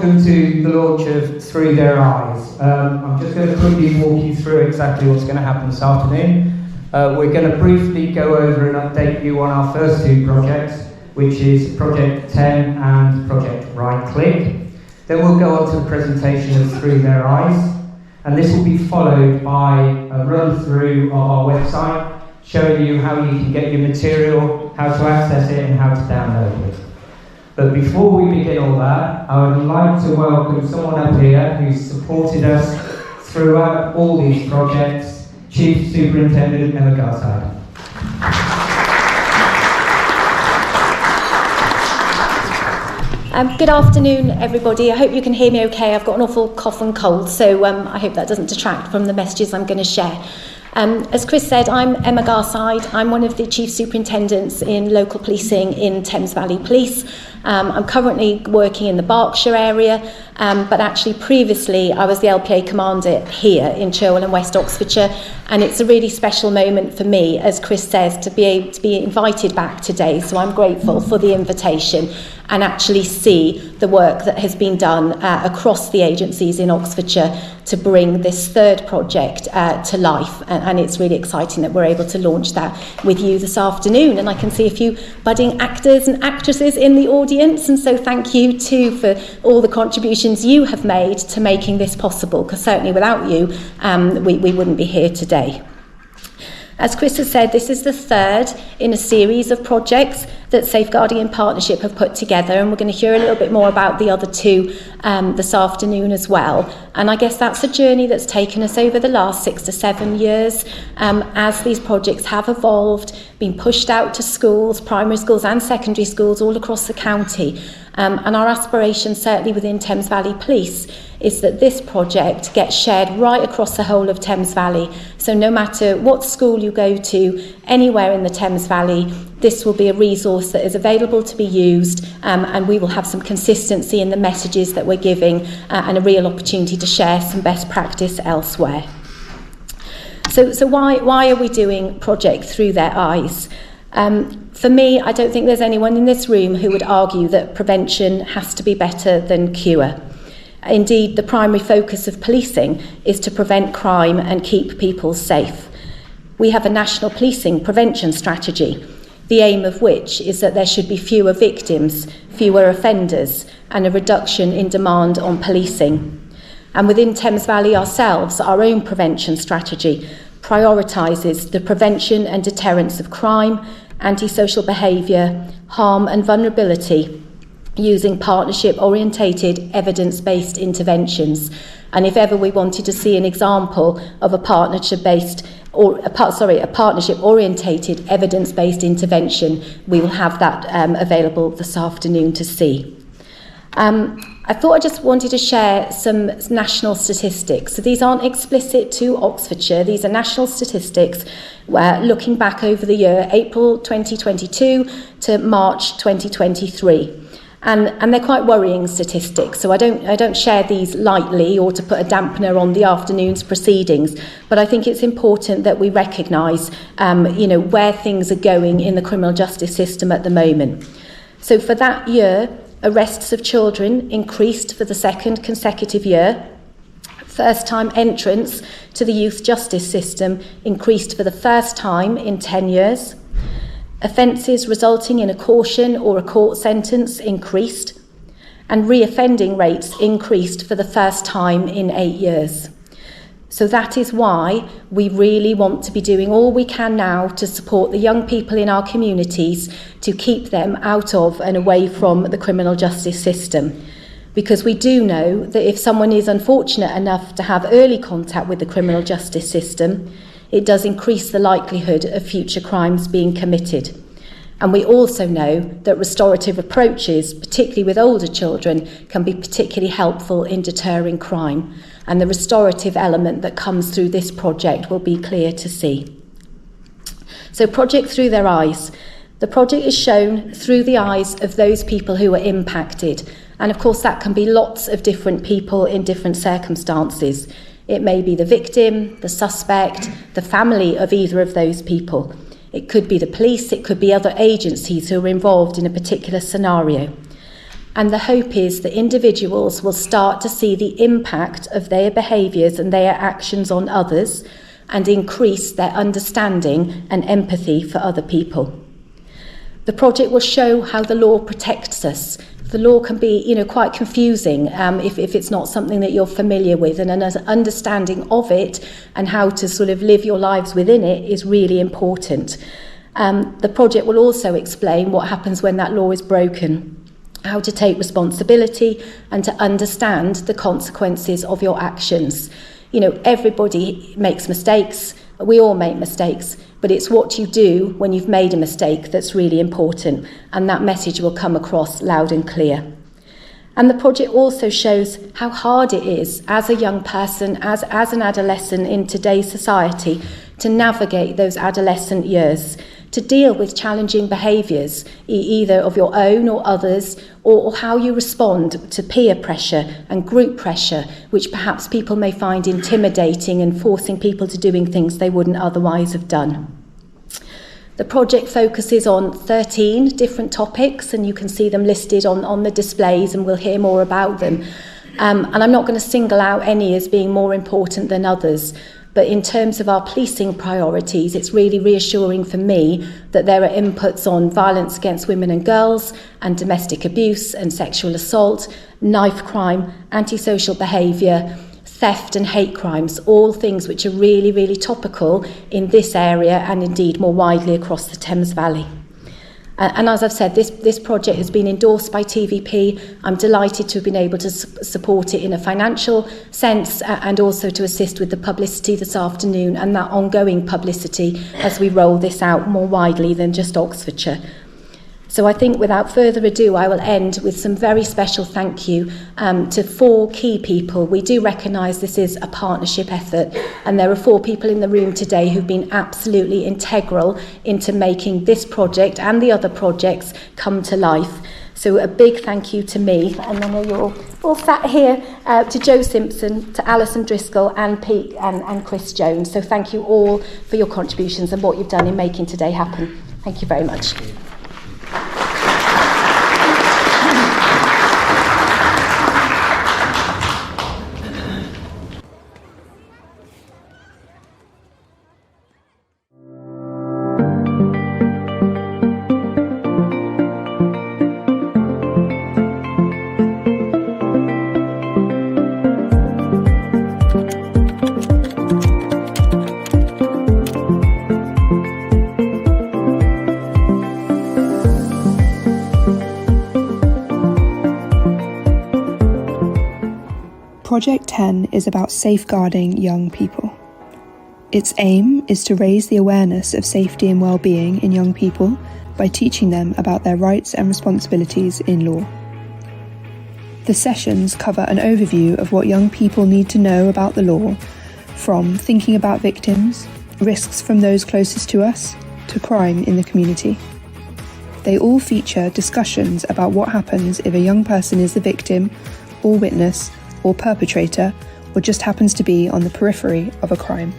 welcome to the launch of Through Their Eyes. I'm just going to quickly walk you through exactly what's going to happen this afternoon. We're going to briefly go over and update you on our first two projects, which is Project 10 and Project Right Click. Then we'll go on to the presentation of Through Their Eyes, and this will be followed by a run through of our website, showing you how you can get your material, how to access it, and how to download it. But before we begin all that, I would like to welcome someone up here who's supported us throughout all these projects, Chief Superintendent Emma Garside. Good afternoon, everybody. I hope you can hear me okay. I've got an awful cough and cold, so I hope that doesn't detract from the messages I'm going to share. As Chris said, I'm Emma Garside. I'm one of the Chief Superintendents in local policing in Thames Valley Police. I'm currently working in the Berkshire area, but actually previously I was the LPA Commander here in Cherwell and West Oxfordshire, and it's a really special moment for me, as Chris says, to be able to be invited back today. So I'm grateful for the invitation and actually see the work that has been done across the agencies in Oxfordshire to bring this third project to life. And it's really exciting that we're able to launch that with you this afternoon. And I can see a few budding actors and actresses in the audience. And so thank you too for all the contributions you have made to making this possible, because certainly without you, we wouldn't be here today. As Chris has said, this is the third in a series of projects that Safeguarding in Partnership have put together, and we're going to hear a little bit more about the other two this afternoon as well. And I guess that's a journey that's taken us over the last 6 to 7 years as these projects have evolved, been pushed out to schools, primary schools and secondary schools all across the county. And our aspiration, certainly within Thames Valley Police, is that this project gets shared right across the whole of Thames Valley. So no matter what school you go to, anywhere in the Thames Valley, this will be a resource that is available to be used, and we will have some consistency in the messages that we're giving and a real opportunity to share some best practice elsewhere. So why are we doing Project Through Their Eyes? For me, I don't think there's anyone in this room who would argue that prevention has to be better than cure. Indeed, the primary focus of policing is to prevent crime and keep people safe. We have a national policing prevention strategy, the aim of which is that there should be fewer victims, fewer offenders, and a reduction in demand on policing. And within Thames Valley ourselves, our own prevention strategy prioritises the prevention and deterrence of crime, antisocial behaviour, harm and vulnerability, using partnership-orientated, evidence-based interventions. And if ever we wanted to see an example of a partnership-orientated, evidence-based intervention, we will have that available this afternoon to see. I thought I just wanted to share some national statistics. So these aren't explicit to Oxfordshire. These are national statistics where looking back over the year, April 2022 to March 2023. And they're quite worrying statistics, so I don't share these lightly or to put a dampener on the afternoon's proceedings, but I think it's important that we recognise where things are going in the criminal justice system at the moment. So for that year, arrests of children increased for the second consecutive year. First-time entrance to the youth justice system increased for the first time in 10 years. Offences resulting in a caution or a court sentence increased, and reoffending rates increased for the first time in 8 years. So that is why we really want to be doing all we can now to support the young people in our communities to keep them out of and away from the criminal justice system. Because we do know that if someone is unfortunate enough to have early contact with the criminal justice system, it does increase the likelihood of future crimes being committed. And we also know that restorative approaches, particularly with older children, can be particularly helpful in deterring crime. And the restorative element that comes through this project will be clear to see. So Project Through Their Eyes. The project is shown through the eyes of those people who are impacted. And of course that can be lots of different people in different circumstances. It may be the victim, the suspect, the family of either of those people. It could be the police, it could be other agencies who are involved in a particular scenario. And the hope is that individuals will start to see the impact of their behaviours and their actions on others and increase their understanding and empathy for other people. The project will show how the law protects us. The law can be, quite confusing if it's not something that you're familiar with, and an understanding of it and how to sort of live your lives within it is really important. The project will also explain what happens when that law is broken, how to take responsibility and to understand the consequences of your actions. Everybody makes mistakes, we all make mistakes, but it's what you do when you've made a mistake that's really important, and that message will come across loud and clear. And the project also shows how hard it is as a young person, as an adolescent in today's society, to navigate those adolescent years, to deal with challenging behaviours, either of your own or others, or how you respond to peer pressure and group pressure, which perhaps people may find intimidating and forcing people to doing things they wouldn't otherwise have done. The project focuses on 13 different topics, and you can see them listed on the displays, and we'll hear more about them. And I'm not going to single out any as being more important than others, but in terms of our policing priorities, it's really reassuring for me that there are inputs on violence against women and girls, and domestic abuse and sexual assault, knife crime, antisocial behaviour, theft and hate crimes, all things which are really, really topical in this area and indeed more widely across the Thames Valley. And as I've said, this project has been endorsed by TVP. I'm delighted to have been able to support it in a financial sense and also to assist with the publicity this afternoon and that ongoing publicity as we roll this out more widely than just Oxfordshire. So I think without further ado, I will end with some very special thank you to 4 key people. We do recognise this is a partnership effort, and there are 4 people in the room today who've been absolutely integral into making this project and the other projects come to life. So a big thank you to me, and then you're all sat here, to Joe Simpson, to Alison Driscoll and Pete and Chris Jones. So thank you all for your contributions and what you've done in making today happen. Thank you very much. Project 10 is about safeguarding young people. Its aim is to raise the awareness of safety and well-being in young people by teaching them about their rights and responsibilities in law. The sessions cover an overview of what young people need to know about the law, from thinking about victims, risks from those closest to us, to crime in the community. They all feature discussions about what happens if a young person is the victim or witness or perpetrator, or just happens to be on the periphery of a crime.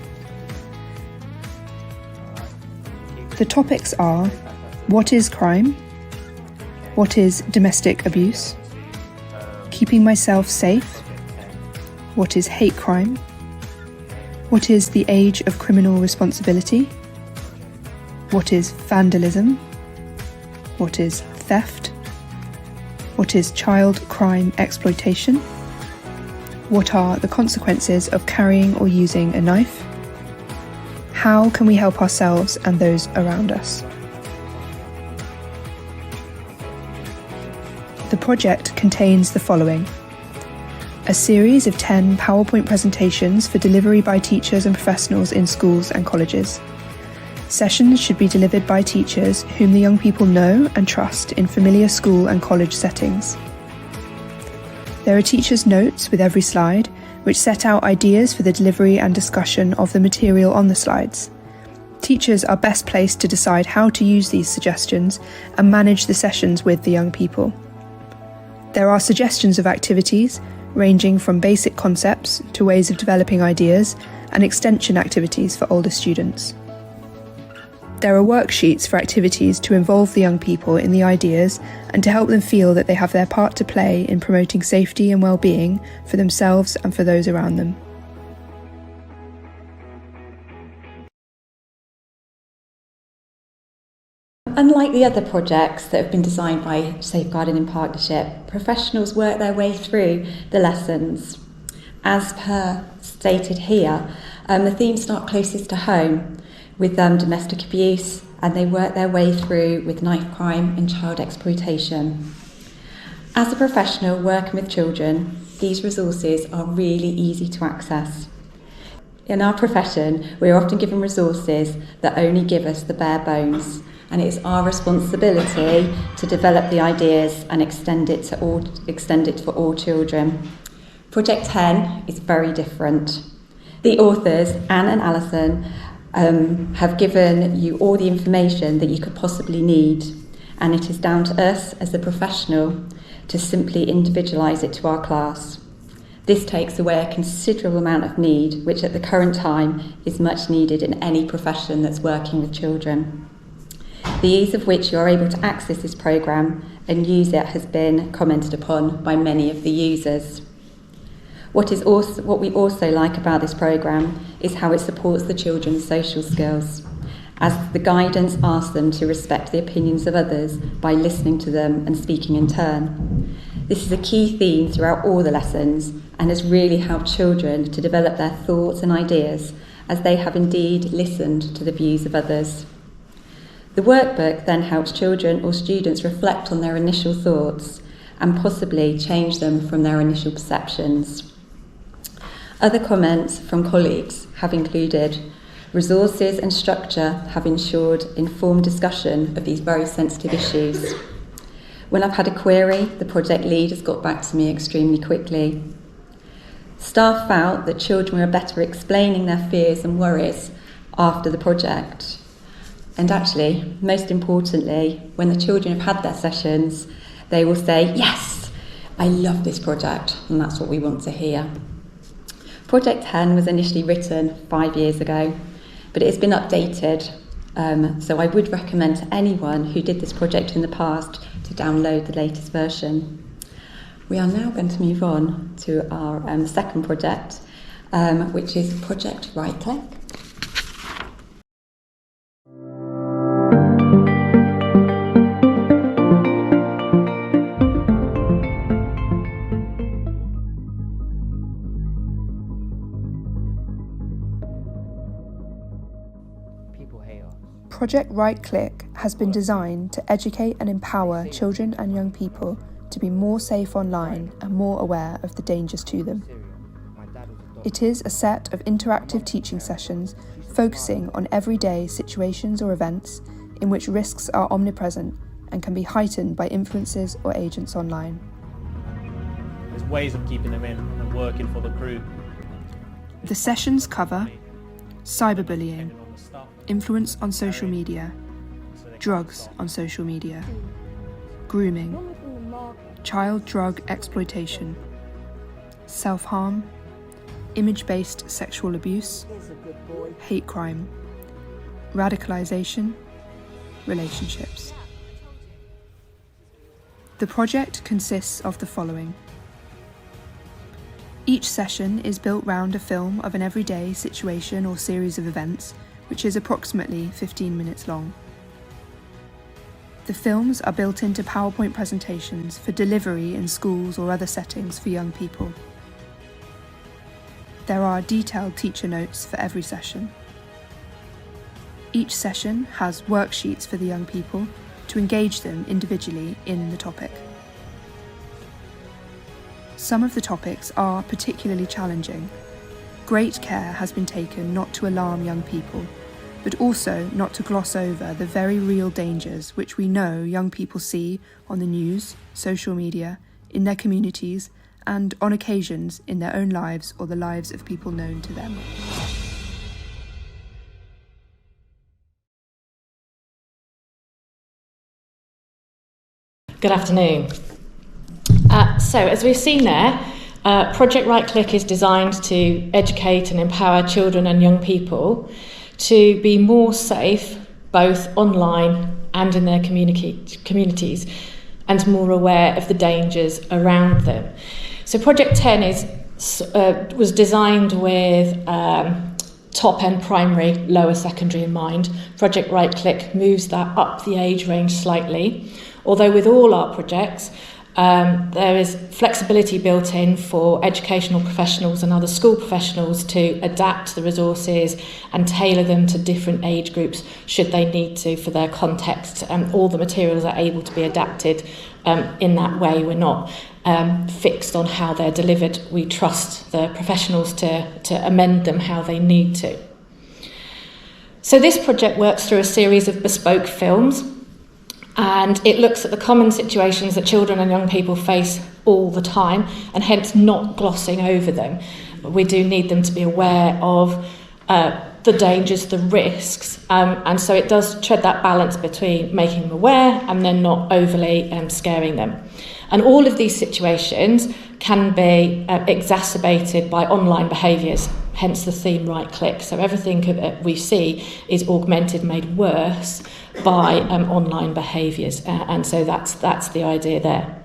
The topics are: what is crime? What is domestic abuse? Keeping myself safe? What is hate crime? What is the age of criminal responsibility? What is vandalism? What is theft? What is child crime exploitation? What are the consequences of carrying or using a knife? How can we help ourselves and those around us? The project contains the following: a series of 10 PowerPoint presentations for delivery by teachers and professionals in schools and colleges. Sessions should be delivered by teachers whom the young people know and trust in familiar school and college settings. There are teachers' notes with every slide, which set out ideas for the delivery and discussion of the material on the slides. Teachers are best placed to decide how to use these suggestions and manage the sessions with the young people. There are suggestions of activities, ranging from basic concepts to ways of developing ideas, and extension activities for older students. There are worksheets for activities to involve the young people in the ideas and to help them feel that they have their part to play in promoting safety and well-being for themselves and for those around them. Unlike the other projects that have been designed by Safeguarding in Partnership, professionals work their way through the lessons. As per stated here, the themes start closest to home with domestic abuse, and they work their way through with knife crime and child exploitation. As a professional working with children, these resources are really easy to access. In our profession, we are often given resources that only give us the bare bones, and it is our responsibility to develop the ideas and extend it for all children. Project 10 is very different. The authors, Anne and Alison, have given you all the information that you could possibly need, and it is down to us as the professional to simply individualise it to our class. This takes away a considerable amount of need, which at the current time is much needed in any profession that's working with children. The ease of which you are able to access this programme and use it has been commented upon by many of the users. What we also like about this programme is how it supports the children's social skills, as the guidance asks them to respect the opinions of others by listening to them and speaking in turn. This is a key theme throughout all the lessons and has really helped children to develop their thoughts and ideas as they have indeed listened to the views of others. The workbook then helps children or students reflect on their initial thoughts and possibly change them from their initial perceptions. Other comments from colleagues have included resources and structure have ensured informed discussion of these very sensitive issues. When I've had a query, the project lead has got back to me extremely quickly. Staff felt that children were better explaining their fears and worries after the project. And actually, most importantly, when the children have had their sessions, they will say, "Yes, I love this project," and that's what we want to hear. Project 10 was initially written 5 years ago, but it has been updated, so I would recommend to anyone who did this project in the past to download the latest version. We are now going to move on to our second project, which is Project Right Click. Project Right Click has been designed to educate and empower children and young people to be more safe online and more aware of the dangers to them. It is a set of interactive teaching sessions focusing on everyday situations or events in which risks are omnipresent and can be heightened by influences or agents online. There's ways of keeping them in and working for the group. The sessions cover cyberbullying, influence on social media, drugs on social media, grooming, child drug exploitation, self-harm, image-based sexual abuse, hate crime, radicalisation, relationships. The project consists of the following. Each session is built round a film of an everyday situation or series of events, which is approximately 15 minutes long. The films are built into PowerPoint presentations for delivery in schools or other settings for young people. There are detailed teacher notes for every session. Each session has worksheets for the young people to engage them individually in the topic. Some of the topics are particularly challenging. Great care has been taken not to alarm young people, but also not to gloss over the very real dangers which we know young people see on the news, social media, in their communities, and on occasions in their own lives or the lives of people known to them. Good afternoon. So, as we've seen there, Project Right Click is designed to educate and empower children and young people to be more safe both online and in their communities, and more aware of the dangers around them. So Project 10 was designed with top-end primary, lower secondary in mind. Project Right Click moves that up the age range slightly, although with all our projects, there is flexibility built in for educational professionals and other school professionals to adapt the resources and tailor them to different age groups should they need to for their context. All the materials are able to be adapted in that way. We're not fixed on how they're delivered. We trust the professionals to amend them how they need to. So this project works through a series of bespoke films, and it looks at the common situations that children and young people face all the time, and hence not glossing over them. We do need them to be aware of the dangers, the risks, and so it does tread that balance between making them aware and then not overly scaring them. And all of these situations can be exacerbated by online behaviours, hence the theme Right Click. So everything we see is augmented, made worse by online behaviours, and so that's the idea there.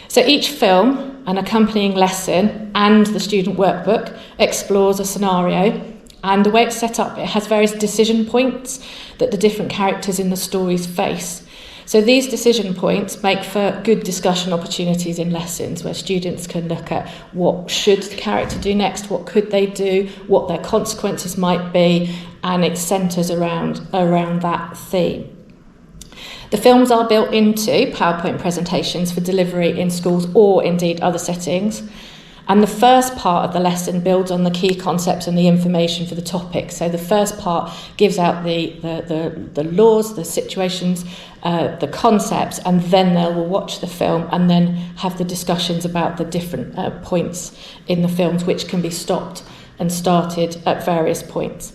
So each film, an accompanying lesson and the student workbook explores a scenario, and the way it's set up, it has various decision points that the different characters in the stories face. So these decision points make for good discussion opportunities in lessons where students can look at what should the character do next, what could they do, what their consequences might be, and it centres around that theme. The films are built into PowerPoint presentations for delivery in schools or indeed other settings. And the first part of the lesson builds on the key concepts and the information for the topic. So the first part gives out the laws, the situations, the concepts, and then they will watch the film and then have the discussions about the different points in the films, which can be stopped and started at various points.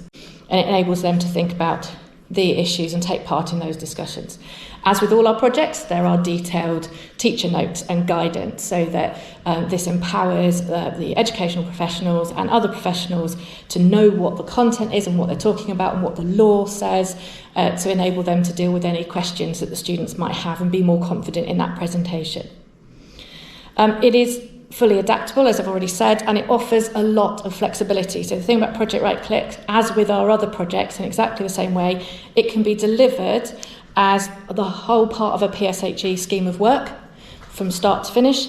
And it enables them to think about the issues and take part in those discussions. As with all our projects, there are detailed teacher notes and guidance so that this empowers the educational professionals and other professionals to know what the content is and what they're talking about and what the law says, to enable them to deal with any questions that the students might have and be more confident in that presentation. It is fully adaptable, as I've already said, and it offers a lot of flexibility. So the thing about Project Right Click, as with our other projects in exactly the same way, it can be delivered as the whole part of a PSHE scheme of work from start to finish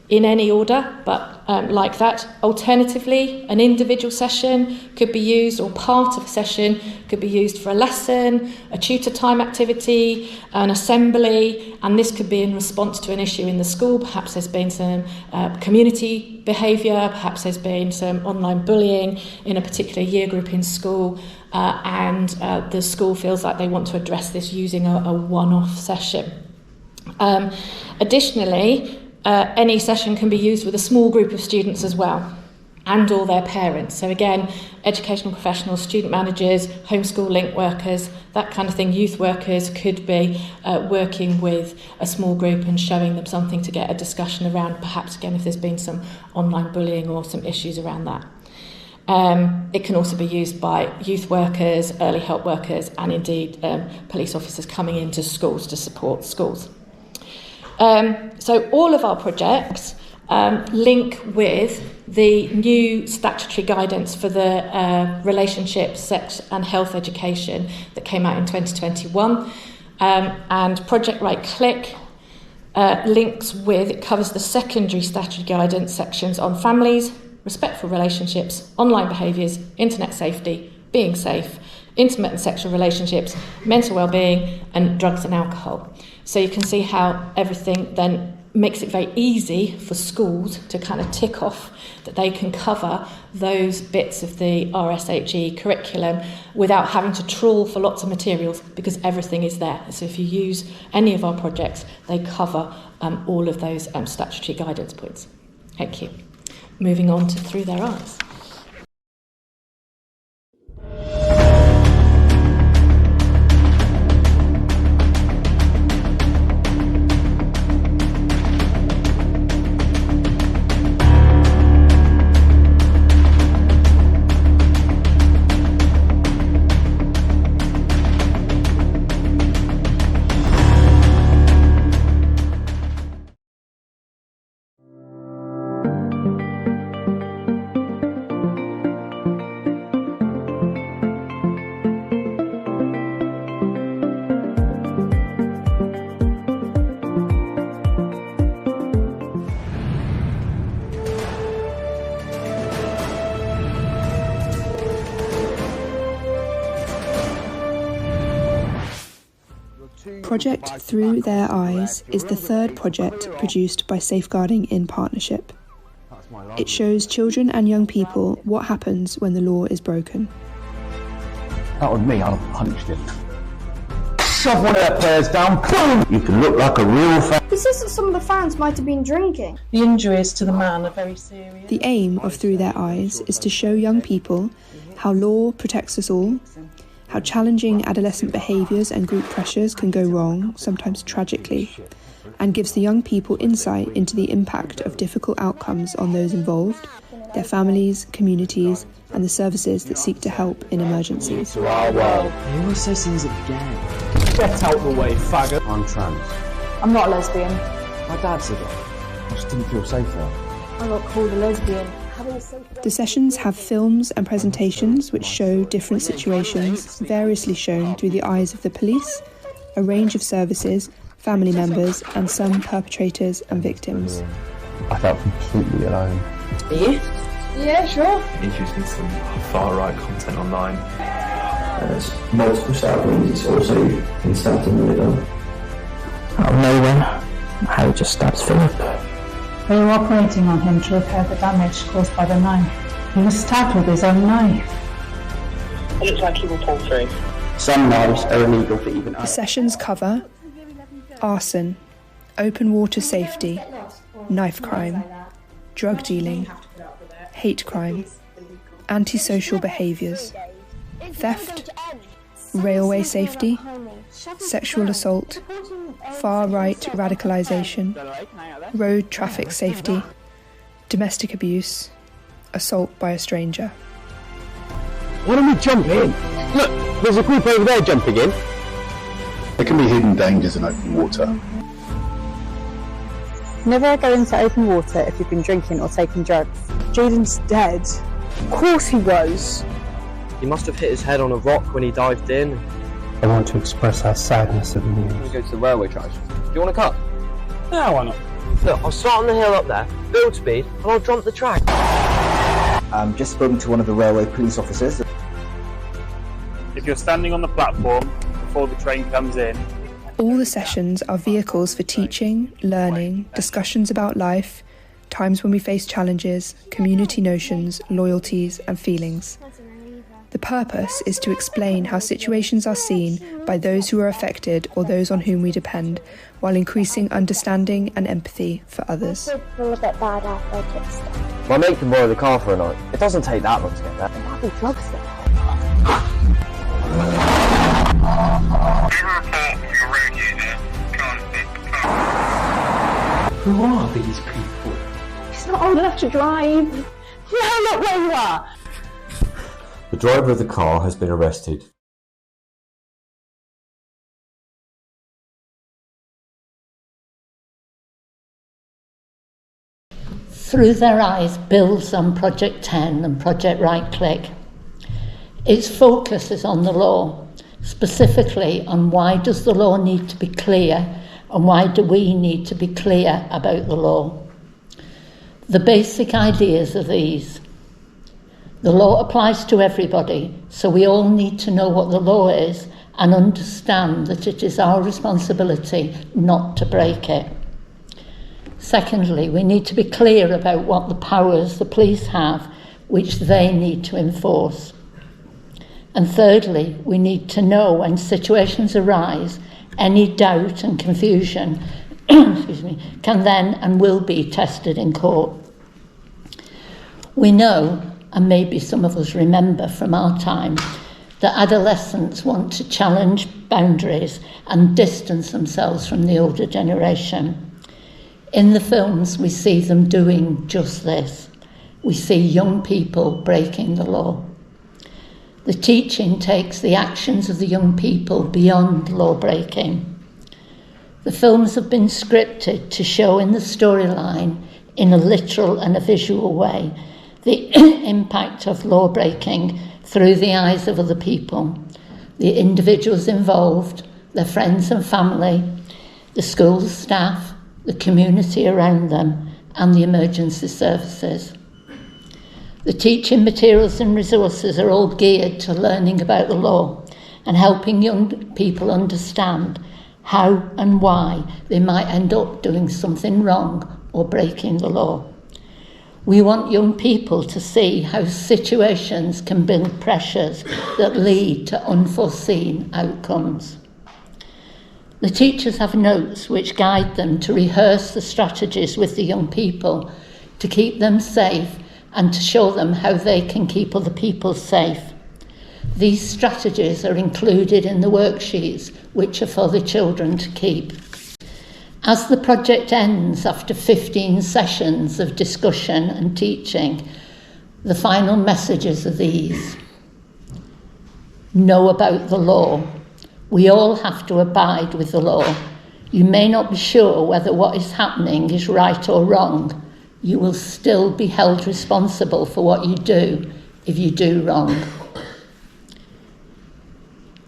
in any order, but like that. Alternatively, an individual session could be used, or part of a session could be used for a lesson, a tutor time activity, an assembly, and this could be in response to an issue in the school. Perhaps there's been some community behaviour, perhaps there's been some online bullying in a particular year group in school, and the school feels like they want to address this using a one-off session. Additionally, any session can be used with a small group of students as well, and or their parents. So again, educational professionals, student managers, homeschool link workers, that kind of thing, youth workers could be working with a small group and showing them something to get a discussion around, perhaps again if there's been some online bullying or some issues around that. It can also be used by youth workers, early help workers, and indeed police officers coming into schools to support schools. So all of our projects link with the new statutory guidance for the relationship, sex and health education that came out in 2021. And Project Right Click links with, it covers the secondary statutory guidance sections on families, respectful relationships, online behaviours, internet safety, being safe, intimate and sexual relationships, mental well-being, and drugs and alcohol. So you can see how everything then makes it very easy for schools to kind of tick off that they can cover those bits of the RSHE curriculum without having to trawl for lots of materials, because everything is there. So if you use any of our projects, they cover all of those statutory guidance points. Thank you. Moving on to Through Their Eyes. project Through Their Eyes is the third project produced by Safeguarding in Partnership. It shows children and young people what happens when the law is broken. That was me, I'd have punched him. Shove one of their players down, boom! You can look like a real fan. He says that some of the fans might have been drinking. The injuries to the man are very serious. The aim of Through Their Eyes is to show young people how law protects us all, how challenging adolescent behaviours and group pressures can go wrong, sometimes tragically, and gives the young people insight into the impact of difficult outcomes on those involved, their families, communities, and the services that seek to help in emergencies. To our world. He always says things again. Get out the way, faggot. I'm trans. I'm not a lesbian. My dad said it. I just didn't feel safer. I got called a lesbian. The sessions have films and presentations which show different situations, variously shown through the eyes of the police, a range of services, family members, and some perpetrators and victims. I felt completely alone. Are you? Yeah, sure. Introducing some far-right content online. There's multiple stabbings, it's also been stabbed in the liver. Out of nowhere, Harry just stabs Philip. They were operating on him to repair the damage caused by the knife. He was stabbed with his own knife. It looks like he will pull through. Some knives are illegal for even... The sessions cover arson, open water safety, knife crime, drug dealing, hate crime, antisocial behaviours, theft, railway safety, sexual assault, far-right radicalisation, road traffic safety, domestic abuse, assault by a stranger. Why don't we jump in? Look, there's a group over there jumping in. There can be hidden dangers in open water. Never go into open water if you've been drinking or taking drugs. Jaden's dead. Of course he was. He must have hit his head on a rock when he dived in. I want to express our sadness at the news. We go to the railway tracks. Do you want to cut? Yeah, why not? Look, I'll start on the hill up there, build speed, and I'll jump the track. Just spoken to one of the railway police officers. If you're standing on the platform before the train comes in... All the sessions are vehicles for teaching, learning, discussions about life, times when we face challenges, community notions, loyalties and feelings. The purpose is to explain how situations are seen by those who are affected or those on whom we depend, while increasing understanding and empathy for others. My mate can borrow the car for a night. It doesn't take that long to get there. There might be drugs there. Who are these people? He's not old enough to drive. No, look where you are. The driver of the car has been arrested. Through Their Eyes builds on Project 10 and Project Right Click. Its focus is on the law, specifically on why does the law need to be clear and why do we need to be clear about the law. The basic ideas are these. The law applies to everybody, so we all need to know what the law is and understand that it is our responsibility not to break it. Secondly, we need to be clear about what the powers the police have, which they need to enforce. And thirdly, we need to know when situations arise, any doubt and confusion can then and will be tested in court. We know, and maybe some of us remember from our time, that adolescents want to challenge boundaries and distance themselves from the older generation. In the films, we see them doing just this. We see young people breaking the law. The teaching takes the actions of the young people beyond law breaking. The films have been scripted to show in the storyline, in a literal and a visual way, the impact of law breaking through the eyes of other people, the individuals involved, their friends and family, the school staff, the community around them, and the emergency services. The teaching materials and resources are all geared to learning about the law and helping young people understand how and why they might end up doing something wrong or breaking the law. We want young people to see how situations can build pressures that lead to unforeseen outcomes. The teachers have notes which guide them to rehearse the strategies with the young people to keep them safe and to show them how they can keep other people safe. These strategies are included in the worksheets which are for the children to keep. As the project ends after 15 sessions of discussion and teaching, the final messages are these. Know about the law. We all have to abide with the law. You may not be sure whether what is happening is right or wrong. You will still be held responsible for what you do if you do wrong.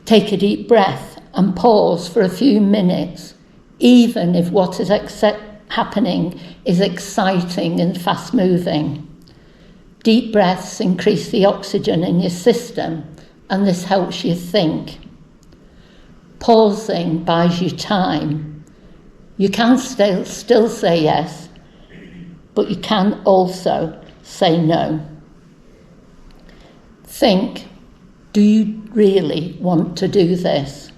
Take a deep breath and pause for a few minutes, even if what is happening is exciting and fast-moving. Deep breaths increase the oxygen in your system, and this helps you think. Pausing buys you time. You can still say yes, but you can also say no. Think, do you really want to do this?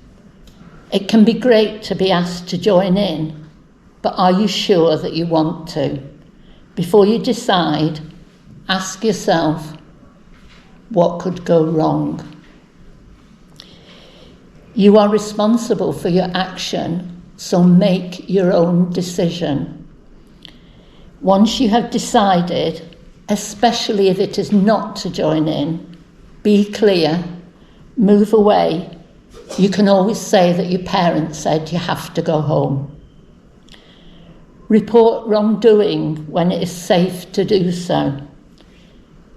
It can be great to be asked to join in, but are you sure that you want to? Before you decide, ask yourself, what could go wrong? You are responsible for your action, so make your own decision. Once you have decided, especially if it is not to join in, be clear, move away. You can always say that your parents said you have to go home. Report wrongdoing when it is safe to do so.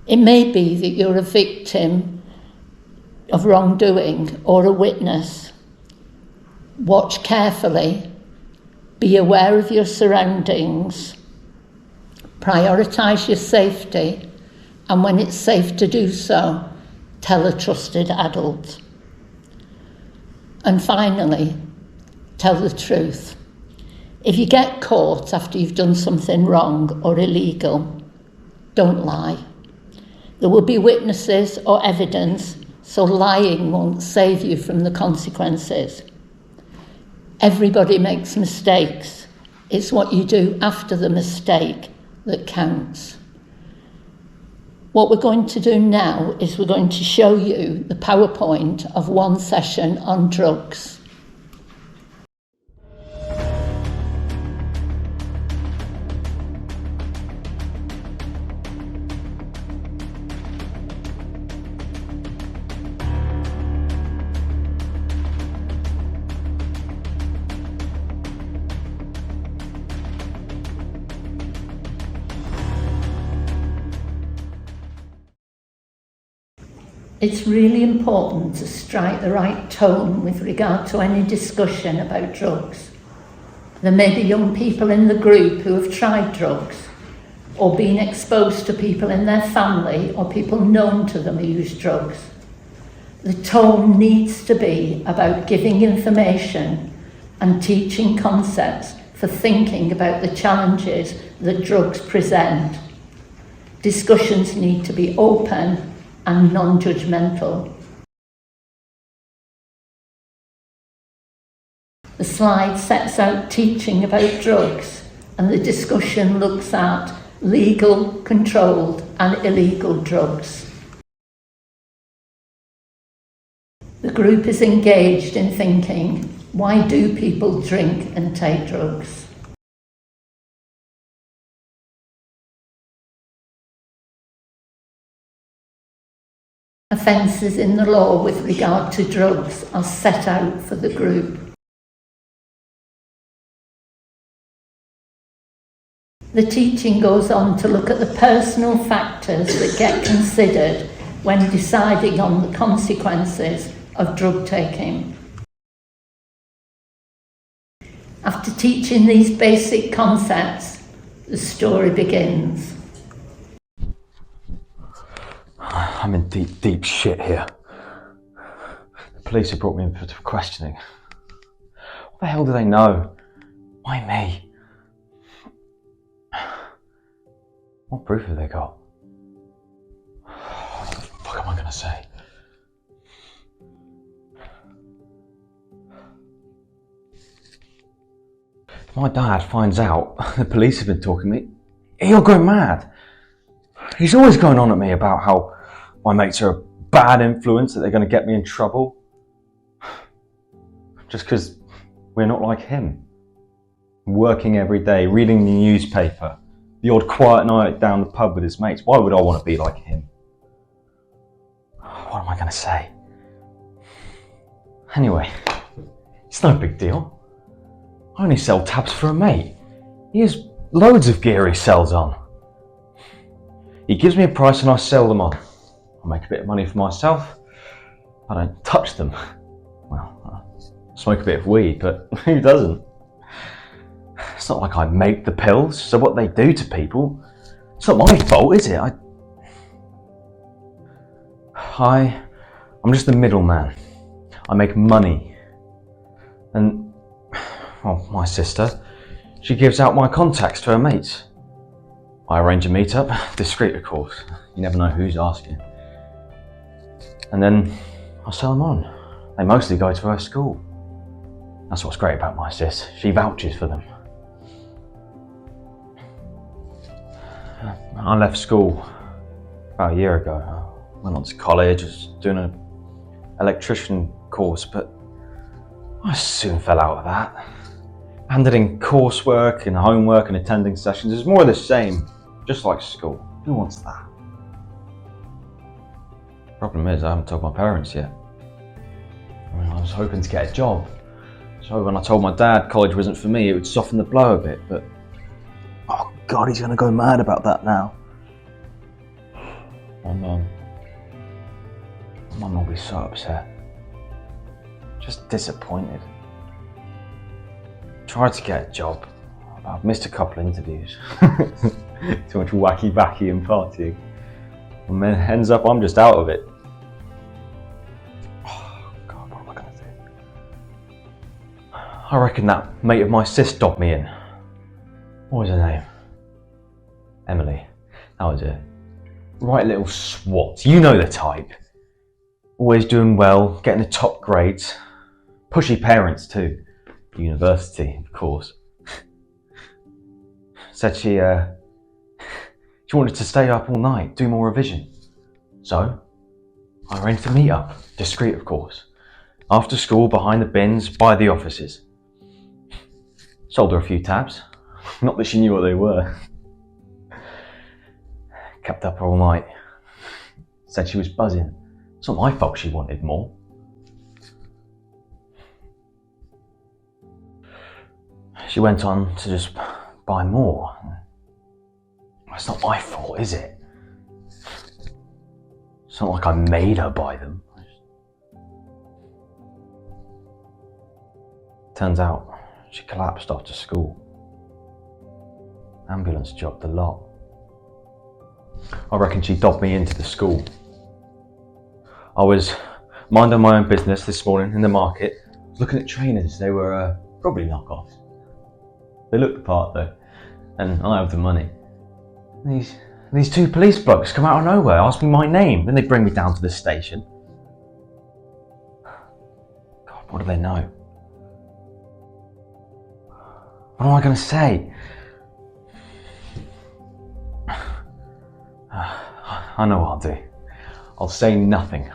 It may be that you're a victim of wrongdoing or a witness. Watch carefully, be aware of your surroundings, prioritise your safety, and when it's safe to do so, tell a trusted adult. And finally, tell the truth. If you get caught after you've done something wrong or illegal, don't lie. There will be witnesses or evidence, so lying won't save you from the consequences. Everybody makes mistakes. It's what you do after the mistake that counts. What we're going to do now is we're going to show you the PowerPoint of one session on drugs. It's really important to strike the right tone with regard to any discussion about drugs. There may be young people in the group who have tried drugs or been exposed to people in their family or people known to them who use drugs. The tone needs to be about giving information and teaching concepts for thinking about the challenges that drugs present. Discussions need to be open and non-judgmental. The slide sets out teaching about drugs, and the discussion looks at legal, controlled and illegal drugs. The group is engaged in thinking, why do people drink and take drugs? Offences in the law with regard to drugs are set out for the group. The teaching goes on to look at the personal factors that get considered when deciding on the consequences of drug taking. After teaching these basic concepts, the story begins. I'm in deep shit here. The police have brought me in for questioning. What the hell do they know? Why me? What proof have they got? What the fuck am I gonna say? If my dad finds out the police have been talking to me, he'll go mad. He's always going on at me about how my mates are a bad influence, that they're going to get me in trouble. Just because we're not like him. Working every day, reading the newspaper, the odd quiet night down the pub with his mates. Why would I want to be like him? What am I going to say? Anyway, it's no big deal. I only sell tabs for a mate. He has loads of gear he sells on. He gives me a price and I sell them on. I make a bit of money for myself. I don't touch them. Well, I smoke a bit of weed, but who doesn't? It's not like I make the pills, so what they do to people, it's not my fault, is it? I'm just the middleman. I make money. And, well, my sister, she gives out my contacts to her mates. I arrange a meet-up, discreet of course. You never know who's asking. And then I sell them on. They mostly go to her school. That's what's great about my sis. She vouches for them. I left school about a year ago. I went on to college, was doing an electrician course, but I soon fell out of that. Handed in coursework and homework and attending sessions. It's more of the same, just like school. Who wants that? Problem is, I haven't told my parents yet. I was hoping to get a job. So when I told my dad college wasn't for me, it would soften the blow a bit, but oh God, he's gonna go mad about that now. My mum will be so upset. Just disappointed. Tried to get a job. I've missed a couple of interviews. Too much wacky and partying. And then ends up I'm just out of it. Oh God, what am I gonna do? I reckon that mate of my sis dobbed me in. What was her name? Emily. That was it. Right little swat. You know the type. Always doing well, getting the top grades. Pushy parents too. University, of course. Said she wanted to stay up all night, do more revision. So, I arranged to meet up, discreet of course. After school, behind the bins, by the offices. Sold her a few tabs. Not that she knew what they were. Kept up all night. Said she was buzzing. It's not my fault she wanted more. She went on to just buy more. It's not my fault, is it? It's not like I made her buy them. Turns out she collapsed after school. Ambulance job the lot. I reckon she dobbed me into the school. I was minding my own business this morning in the market, looking at trainers. They were probably knockoffs. They looked the part though, and I have the money. These two police blokes come out of nowhere, ask me my name, then they bring me down to the station. God, what do they know? What am I going to say? I know what I'll do. I'll say nothing.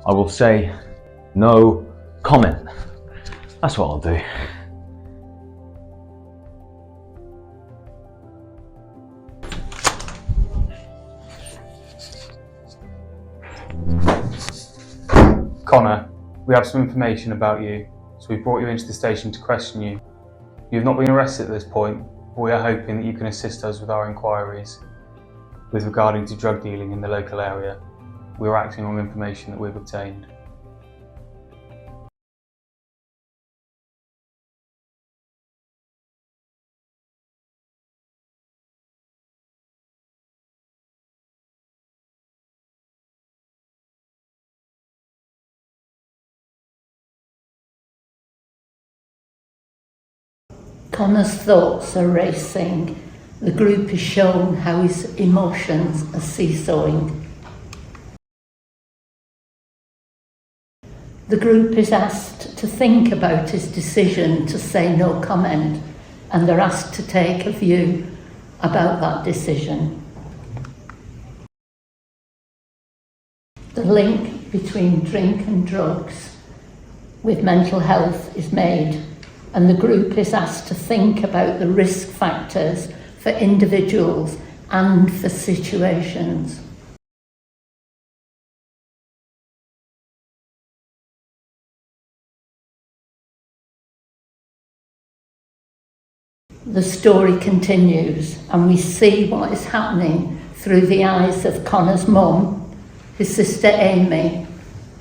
I will say no comment. That's what I'll do. Connor, we have some information about you, so we brought you into the station to question you. You have not been arrested at this point, but we are hoping that you can assist us with our inquiries with regarding to drug dealing in the local area. We are acting on information that we've obtained. Connor's thoughts are racing. The group is shown how his emotions are seesawing. The group is asked to think about his decision to say no comment, and they're asked to take a view about that decision. The link between drink and drugs with mental health is made, and the group is asked to think about the risk factors for individuals and for situations. The story continues, and we see what is happening through the eyes of Connor's mum, his sister Amy,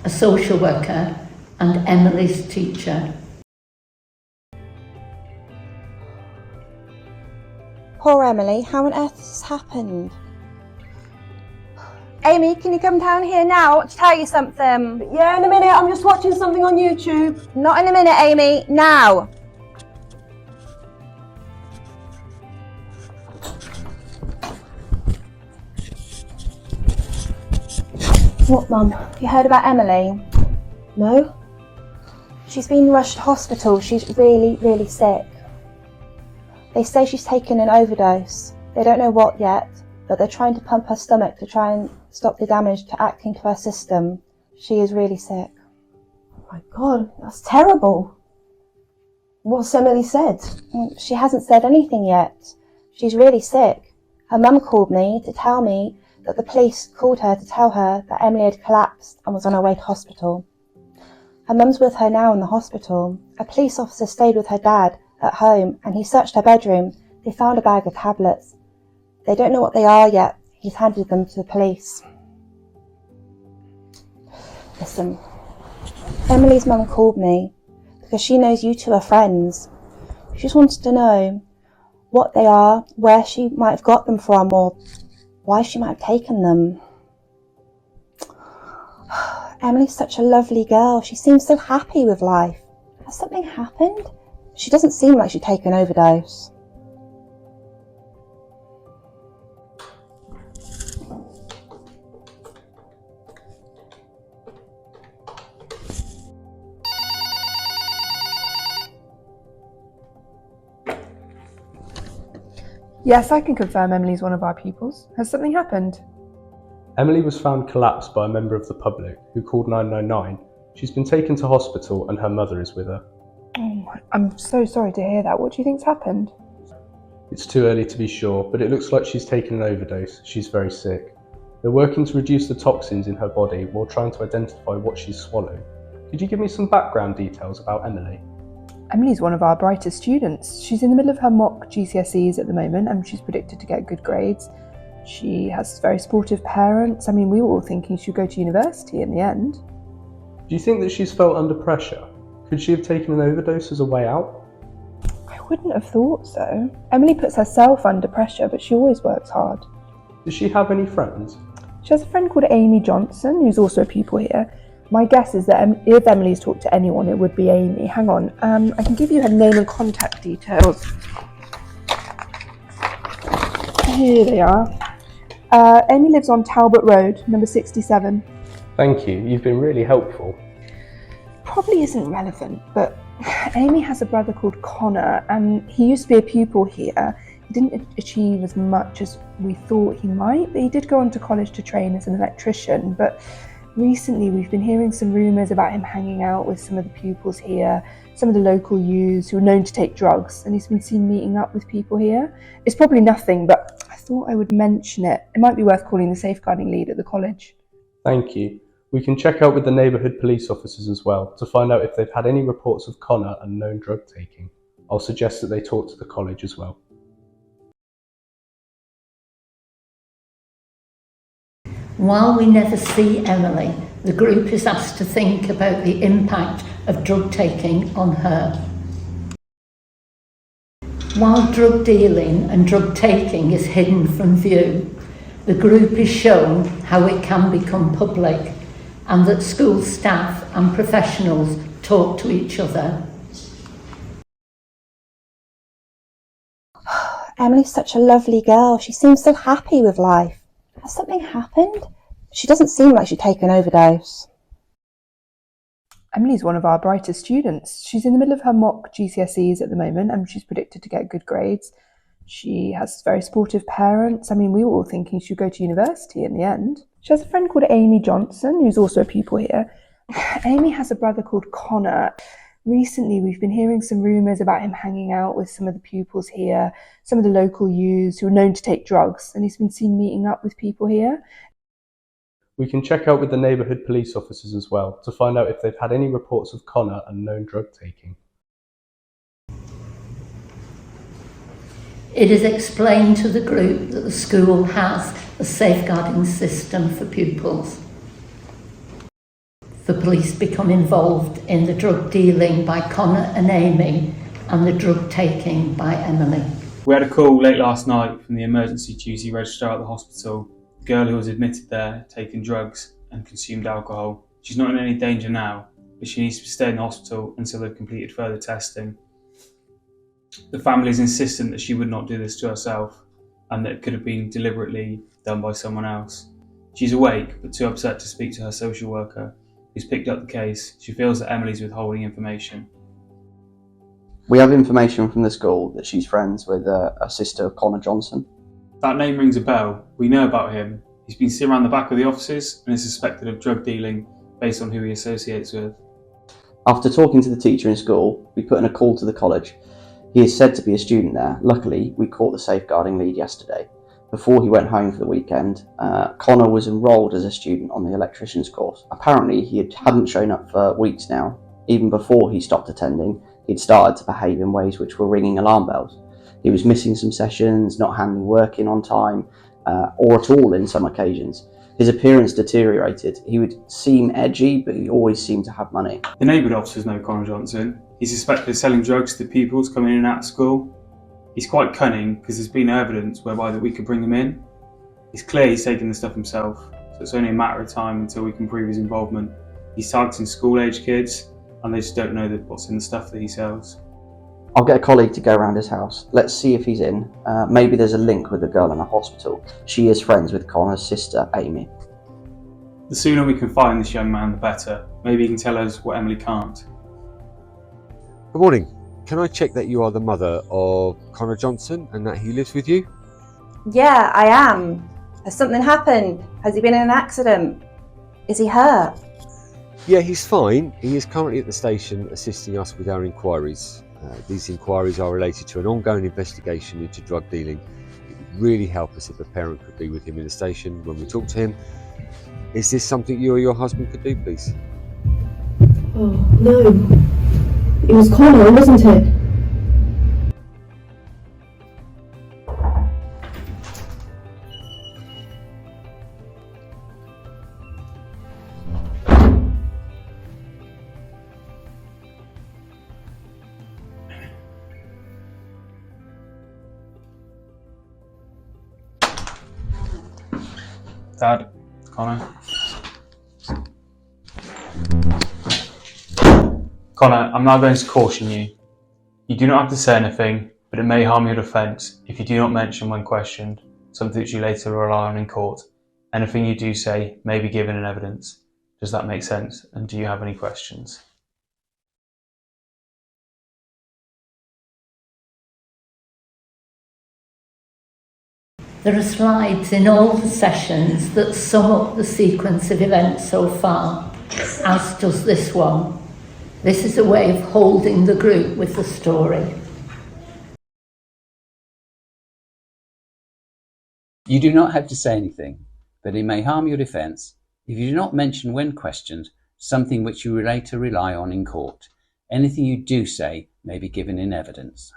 a social worker, and Emily's teacher. Poor Emily, how on earth has this happened? Amy, can you come down here now? I want to tell you something. Yeah, in a minute, I'm just watching something on YouTube. Not in a minute, Amy, now. What, Mum? You heard about Emily? No? She's been rushed to hospital. She's really, really sick. They say she's taken an overdose. They don't know what yet, but they're trying to pump her stomach to try and stop the damage to acting to her system. She is really sick. Oh my God, that's terrible. What's Emily said? She hasn't said anything yet. She's really sick. Her mum called me to tell me that the police called her to tell her that Emily had collapsed and was on her way to hospital. Her mum's with her now in the hospital. A police officer stayed with her dad at home and he searched her bedroom. They found a bag of tablets. They don't know what they are yet. He's handed them to the police. Listen, Emily's mum called me because she knows you two are friends. She just wants to know what they are, where she might have got them from, or why she might have taken them. Emily's such a lovely girl. She seems so happy with life. Has something happened? She doesn't seem like she'd taken an overdose. Yes, I can confirm Emily's one of our pupils. Has something happened? Emily was found collapsed by a member of the public who called 999. She's been taken to hospital and her mother is with her. Oh, I'm so sorry to hear that. What do you think's happened? It's too early to be sure, but it looks like she's taken an overdose. She's very sick. They're working to reduce the toxins in her body while trying to identify what she's swallowed. Could you give me some background details about Emily? Emily's one of our brightest students. She's in the middle of her mock GCSEs at the moment and she's predicted to get good grades. She has very supportive parents. I mean, we were all thinking she'd go to university in the end. Do you think that she's felt under pressure? Could she have taken an overdose as a way out? I wouldn't have thought so. Emily puts herself under pressure, but she always works hard. Does she have any friends? She has a friend called Amy Johnson, who's also a pupil here. My guess is that if Emily's talked to anyone, it would be Amy. Hang on, I can give you her name and contact details. Here they are. Amy lives on Talbot Road, number 67. Thank you, you've been really helpful. Probably isn't relevant, but Amy has a brother called Connor, and he used to be a pupil here. He didn't achieve as much as we thought he might, but he did go on to college to train as an electrician. But recently we've been hearing some rumours about him hanging out with some of the pupils here, some of the local youths who are known to take drugs, and he's been seen meeting up with people here. It's probably nothing, but I thought I would mention it. It might be worth calling the safeguarding lead at the college. Thank you. We can check out with the neighbourhood police officers as well to find out if they've had any reports of Connor and known drug taking. I'll suggest that they talk to the college as well. While we never see Emily, the group is asked to think about the impact of drug taking on her. While drug dealing and drug taking is hidden from view, the group is shown how it can become public, and that school staff and professionals talk to each other. Emily's such a lovely girl. She seems so happy with life. Has something happened? She doesn't seem like she'd taken an overdose. Emily's one of our brightest students. She's in the middle of her mock GCSEs at the moment and she's predicted to get good grades. She has very supportive parents. I mean, we were all thinking she'd go to university in the end. She has a friend called Amy Johnson, who's also a pupil here. Amy has a brother called Connor. Recently, we've been hearing some rumours about him hanging out with some of the pupils here, some of the local youths who are known to take drugs, and he's been seen meeting up with people here. We can check out with the neighbourhood police officers as well to find out if they've had any reports of Connor and known drug taking. It is explained to the group that the school has a safeguarding system for pupils. The police become involved in the drug dealing by Connor and Amy and the drug taking by Emily. We had a call late last night from the emergency duty registrar at the hospital. The girl who was admitted there taken drugs and consumed alcohol. She's not in any danger now, but she needs to stay in the hospital until they've completed further testing. The family is insistent that she would not do this to herself and that it could have been deliberately done by someone else. She's awake but too upset to speak to her social worker, who's picked up the case. She feels that Emily's withholding information. We have information from the school that she's friends with a sister of Connor Johnson. That name rings a bell. We know about him. He's been seen around the back of the offices and is suspected of drug dealing based on who he associates with. After talking to the teacher in school, we put in a call to the college. He is said to be a student there. Luckily, we caught the safeguarding lead yesterday. Before he went home for the weekend, Connor was enrolled as a student on the electrician's course. Apparently, he hadn't shown up for weeks now. Even before he stopped attending, he'd started to behave in ways which were ringing alarm bells. He was missing some sessions, not handling work in on time, or at all in some occasions. His appearance deteriorated. He would seem edgy, but he always seemed to have money. The neighbourhood officers know Connor Johnson. He's suspected of selling drugs to pupils coming in and out of school. He's quite cunning because there's been evidence whereby that we could bring him in. It's clear he's taken the stuff himself, so it's only a matter of time until we can prove his involvement. He's targeting school-age kids, and they just don't know what's in the stuff that he sells. I'll get a colleague to go around his house. Let's see if he's in. Maybe there's a link with the girl in the hospital. She is friends with Connor's sister, Amy. The sooner we can find this young man, the better. Maybe he can tell us what Emily can't. Good morning. Can I check that you are the mother of Connor Johnson and that he lives with you? Yeah, I am. Has something happened? Has he been in an accident? Is he hurt? Yeah, he's fine. He is currently at the station assisting us with our inquiries. These inquiries are related to an ongoing investigation into drug dealing. It would really help us if a parent could be with him in the station when we talk to him. Is this something you or your husband could do, please? Oh, no. It was Connor, wasn't it? Dad, Connor. Connor, I'm now going to caution you. You do not have to say anything, but it may harm your defence if you do not mention when questioned, something which you later rely on in court. Anything you do say may be given in evidence. Does that make sense? And do you have any questions? There are slides in all the sessions that sum up the sequence of events so far, as does this one. This is a way of holding the group with the story. You do not have to say anything, but it may harm your defence if you do not mention when questioned something which you later rely on in court. Anything you do say may be given in evidence.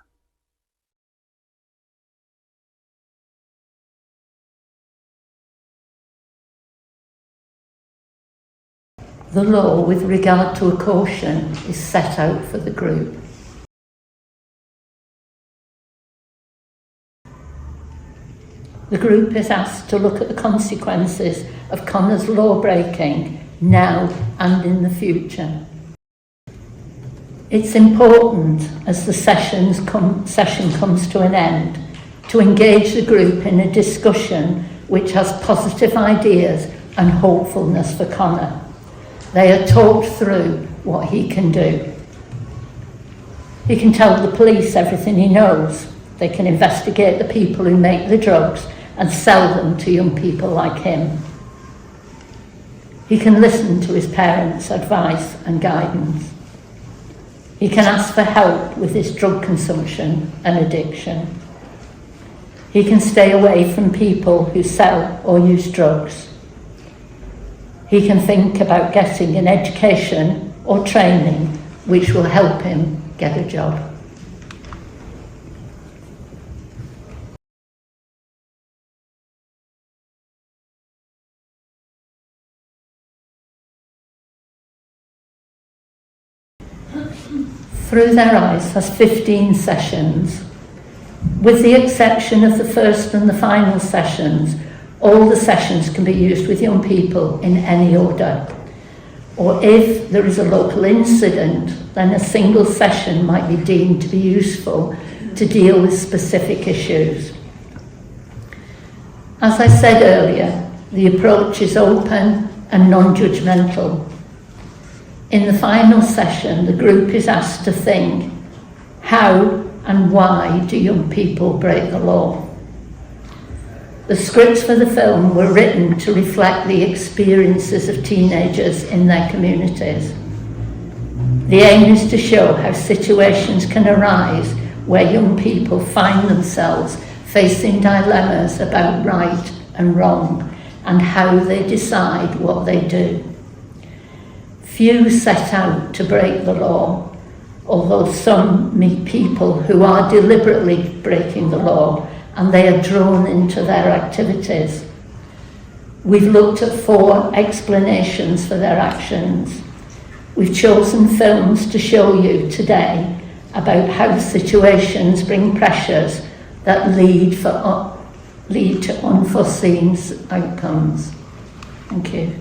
The law with regard to a caution is set out for the group. The group is asked to look at the consequences of Connor's law breaking now and in the future. It's important, as the session comes to an end, to engage the group in a discussion which has positive ideas and hopefulness for Connor. They are talked through what he can do. He can tell the police everything he knows. They can investigate the people who make the drugs and sell them to young people like him. He can listen to his parents' advice and guidance. He can ask for help with his drug consumption and addiction. He can stay away from people who sell or use drugs. He can think about getting an education or training which will help him get a job. Through Their Eyes has 15 sessions. With the exception of the first and the final sessions, all the sessions can be used with young people in any order. Or if there is a local incident, then a single session might be deemed to be useful to deal with specific issues. As I said earlier, the approach is open and non-judgmental. In the final session, the group is asked to think, how and why do young people break the law? The scripts for the film were written to reflect the experiences of teenagers in their communities. The aim is to show how situations can arise where young people find themselves facing dilemmas about right and wrong and how they decide what they do. Few set out to break the law, although some meet people who are deliberately breaking the law and they are drawn into their activities. We've looked at 4 explanations for their actions. We've chosen films to show you today about how situations bring pressures that lead to unforeseen outcomes. Thank you.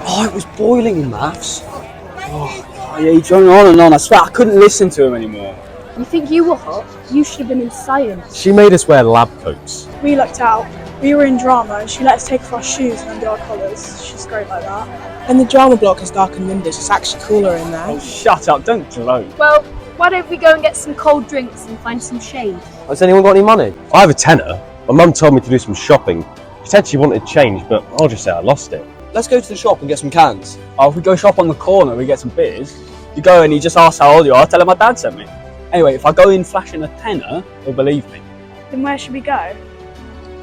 Oh, it was boiling in maths. Oh, yeah, he's going on and on. I swear I couldn't listen to him anymore. You think you were hot? You should have been in science. She made us wear lab coats. We lucked out. We were in drama and she let us take off our shoes and undo our collars. She's great like that. And the drama block has darkened windows. It's actually cooler in there. Oh, shut up. Don't gloat. Well, why don't we go and get some cold drinks and find some shade? Has anyone got any money? I have a tenner. My mum told me to do some shopping. She said she wanted change, but I'll just say I lost it. Let's go to the shop and get some cans. Oh, if we go shop on the corner, we get some beers. You go and you just ask how old you are, I'll tell him my dad sent me. Anyway, if I go in flashing a tenner, he'll believe me. Then where should we go?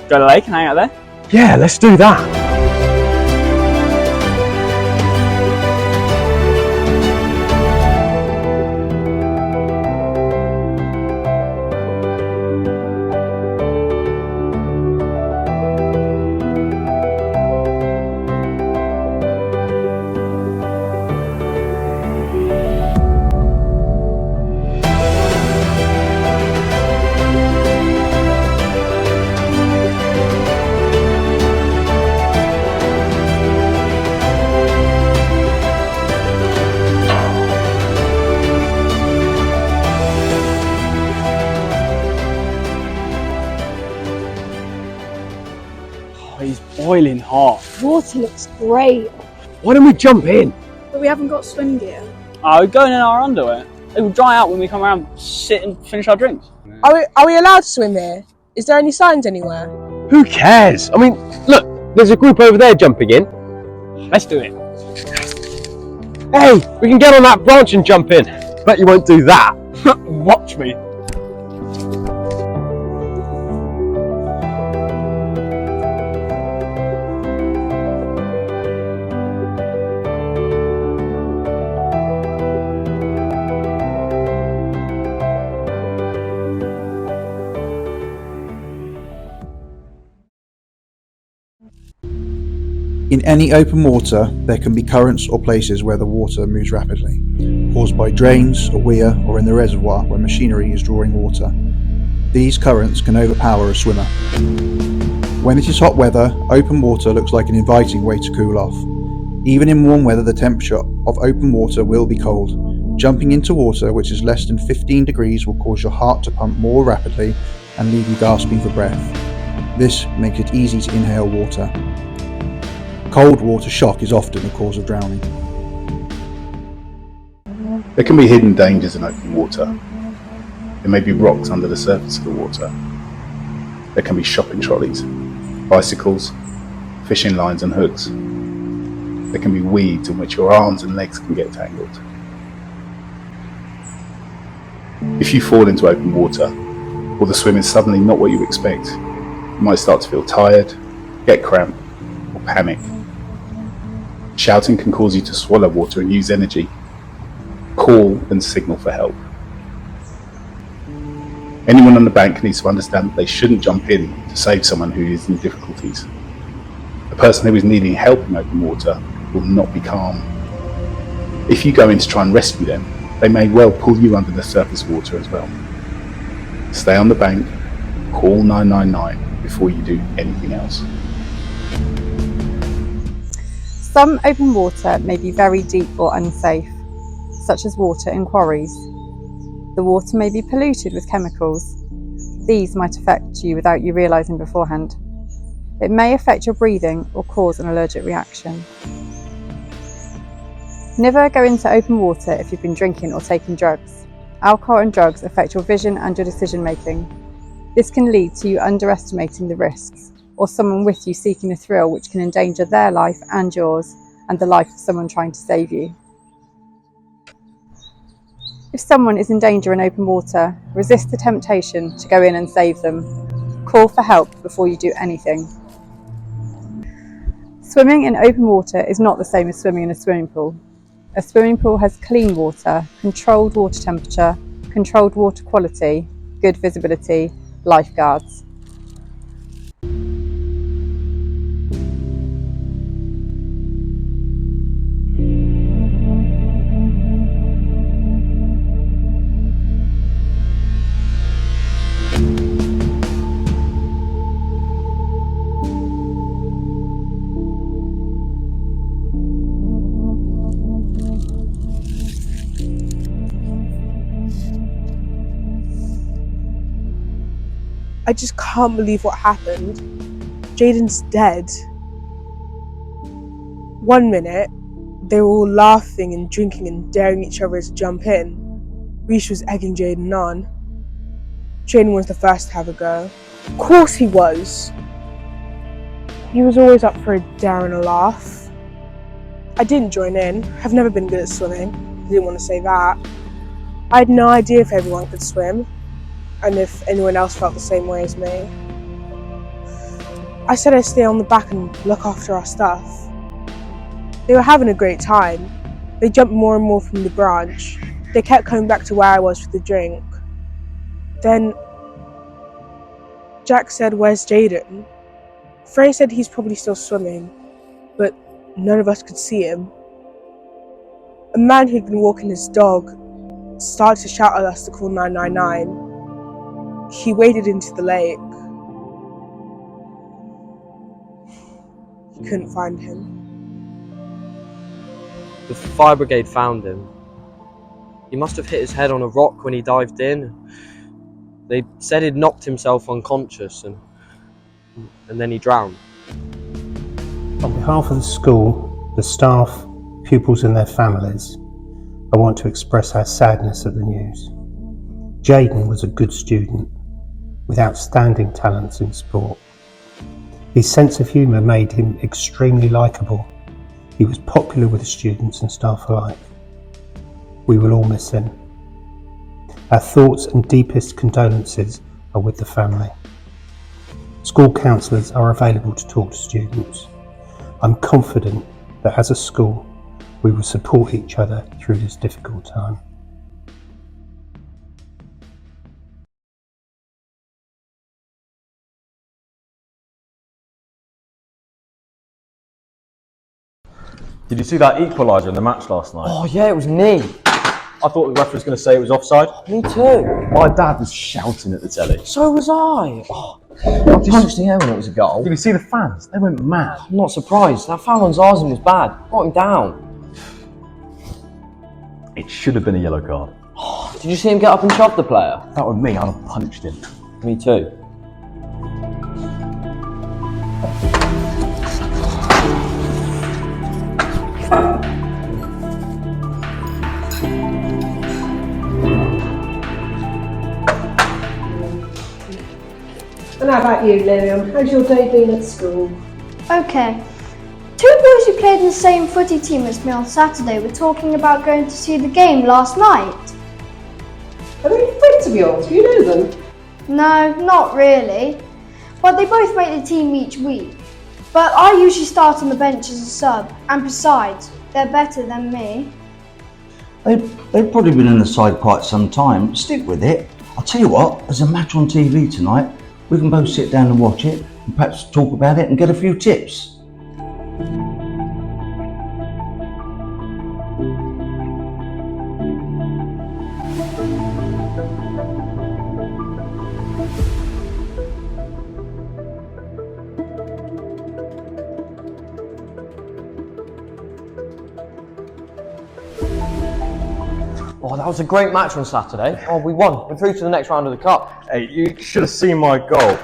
Go to the lake and hang out there? Yeah, let's do that. He's boiling hot. Water looks great. Why don't we jump in? But we haven't got swim gear. Oh, we're going in our underwear. They will dry out when we come around, sit and finish our drinks. Are we allowed to swim here? Is there any signs anywhere? Who cares? I mean, look, there's a group over there jumping in. Let's do it. Hey, we can get on that branch and jump in. Bet you won't do that. Watch me. In any open water, there can be currents or places where the water moves rapidly, caused by drains, a weir, or in the reservoir where machinery is drawing water. These currents can overpower a swimmer. When it is hot weather, open water looks like an inviting way to cool off. Even in warm weather, the temperature of open water will be cold. Jumping into water which is less than 15 degrees will cause your heart to pump more rapidly and leave you gasping for breath. This makes it easy to inhale water. Cold water shock is often the cause of drowning. There can be hidden dangers in open water. There may be rocks under the surface of the water. There can be shopping trolleys, bicycles, fishing lines and hooks. There can be weeds in which your arms and legs can get tangled. If you fall into open water, or the swim is suddenly not what you expect, you might start to feel tired, get cramp, or panic. Shouting can cause you to swallow water and use energy. Call and signal for help. Anyone on the bank needs to understand that they shouldn't jump in to save someone who is in difficulties. A person who is needing help in open water will not be calm. If you go in to try and rescue them, they may well pull you under the surface water as well. Stay on the bank, call 999 before you do anything else. Some open water may be very deep or unsafe, such as water in quarries. The water may be polluted with chemicals. These might affect you without you realising beforehand. It may affect your breathing or cause an allergic reaction. Never go into open water if you've been drinking or taking drugs. Alcohol and drugs affect your vision and your decision making. This can lead to you underestimating the risks, or someone with you seeking a thrill which can endanger their life and yours, and the life of someone trying to save you. If someone is in danger in open water, resist the temptation to go in and save them. Call for help before you do anything. Swimming in open water is not the same as swimming in a swimming pool. A swimming pool has clean water, controlled water temperature, controlled water quality, good visibility, lifeguards. I just can't believe what happened. Jaden's dead. One minute, they were all laughing and drinking and daring each other to jump in. Reece was egging Jaden on. Jaden was the first to have a go. Of course he was. He was always up for a dare and a laugh. I didn't join in. I've never been good at swimming. I didn't want to say that. I had no idea if everyone could swim, and if anyone else felt the same way as me. I said I'd stay on the back and look after our stuff. They were having a great time. They jumped more and more from the branch. They kept coming back to where I was for the drink. Then Jack said, "Where's Jaden?" Frey said he's probably still swimming, but none of us could see him. A man who'd been walking his dog started to shout at us to call 999. He waded into the lake. He couldn't find him. The fire brigade found him. He must have hit his head on a rock when he dived in. They said he'd knocked himself unconscious and then he drowned. On behalf of the school, the staff, pupils and their families, I want to express our sadness at the news. Jaden was a good student with outstanding talents in sport. His sense of humour made him extremely likeable. He was popular with the students and staff alike. We will all miss him. Our thoughts and deepest condolences are with the family. School counsellors are available to talk to students. I'm confident that as a school, we will support each other through this difficult time. Did you see that equaliser in the match last night? Oh yeah, it was me. I thought the referee was going to say it was offside. Me too. My dad was shouting at the telly. So was I. Oh, I punched the air when it was a goal. Did you see the fans? They went mad. I'm not surprised. That foul on Zazen was bad. Brought him down. It should have been a yellow card. Did you see him get up and shove the player? If that were me, I'd have punched him. Me too. And how about you, Miriam? How's your day been at school? Okay. Two boys who played in the same footy team as me on Saturday were talking about going to see the game last night. Are they friends of yours? Do you know them? No, not really. But they both make the team each week. But I usually start on the bench as a sub, and besides, they're better than me. They've probably been in the side quite some time. Stick with it. I'll tell you what, there's a match on TV tonight. We can both sit down and watch it, and perhaps talk about it and get a few tips. Oh, that was a great match on Saturday. Oh, we won. We're through to the next round of the cup. Hey, you should have seen my goal.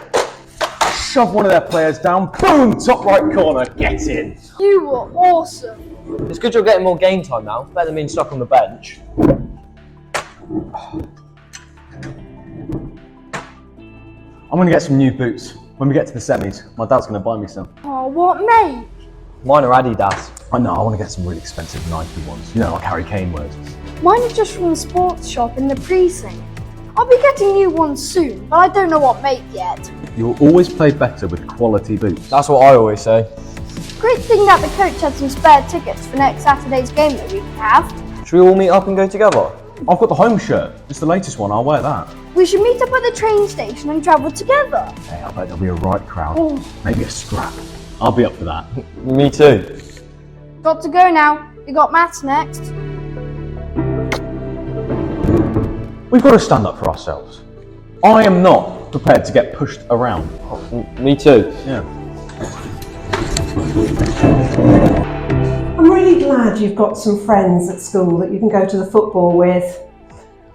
Shove one of their players down, boom, top right corner, get in. You were awesome. It's good you're getting more game time now. Better than being stuck on the bench. I'm going to get some new boots. When we get to the semis, my dad's going to buy me some. Oh, what mate? Mine are Adidas. I know, I want to get some really expensive Nike ones. You know, like Harry Kane wears. Mine are just from the sports shop in the precinct. I'll be getting new ones soon, but I don't know what make yet. You'll always play better with quality boots. That's what I always say. Great thing that the coach had some spare tickets for next Saturday's game that we can have. Should we all meet up and go together? I've got the home shirt. It's the latest one, I'll wear that. We should meet up at the train station and travel together. Hey, I bet there'll be a right crowd. Oh. Maybe a scrap. I'll be up for that. Me too. Got to go now. We got maths next. We've got to stand up for ourselves. I am not prepared to get pushed around. Oh, me too. Yeah. I'm really glad you've got some friends at school that you can go to the football with.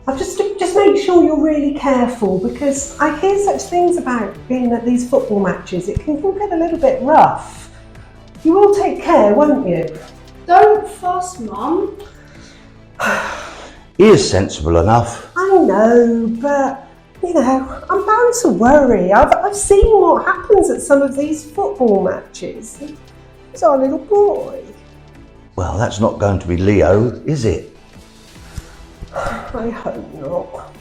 I've just make sure you're really careful, because I hear such things about being at these football matches. It can get a little bit rough. You will take care, won't you? Don't fuss, Mum. He is sensible enough. I know, but you know, I'm bound to worry. I've seen what happens at some of these football matches. He's our little boy. Well, that's not going to be Leo, is it? I hope not.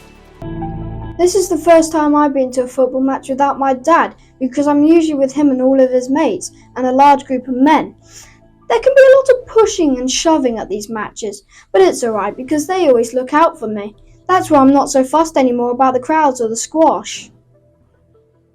This is the first time I've been to a football match without my dad, because I'm usually with him and all of his mates and a large group of men. There can be a lot of pushing and shoving at these matches, but it's alright because they always look out for me. That's why I'm not so fussed anymore about the crowds or the squash.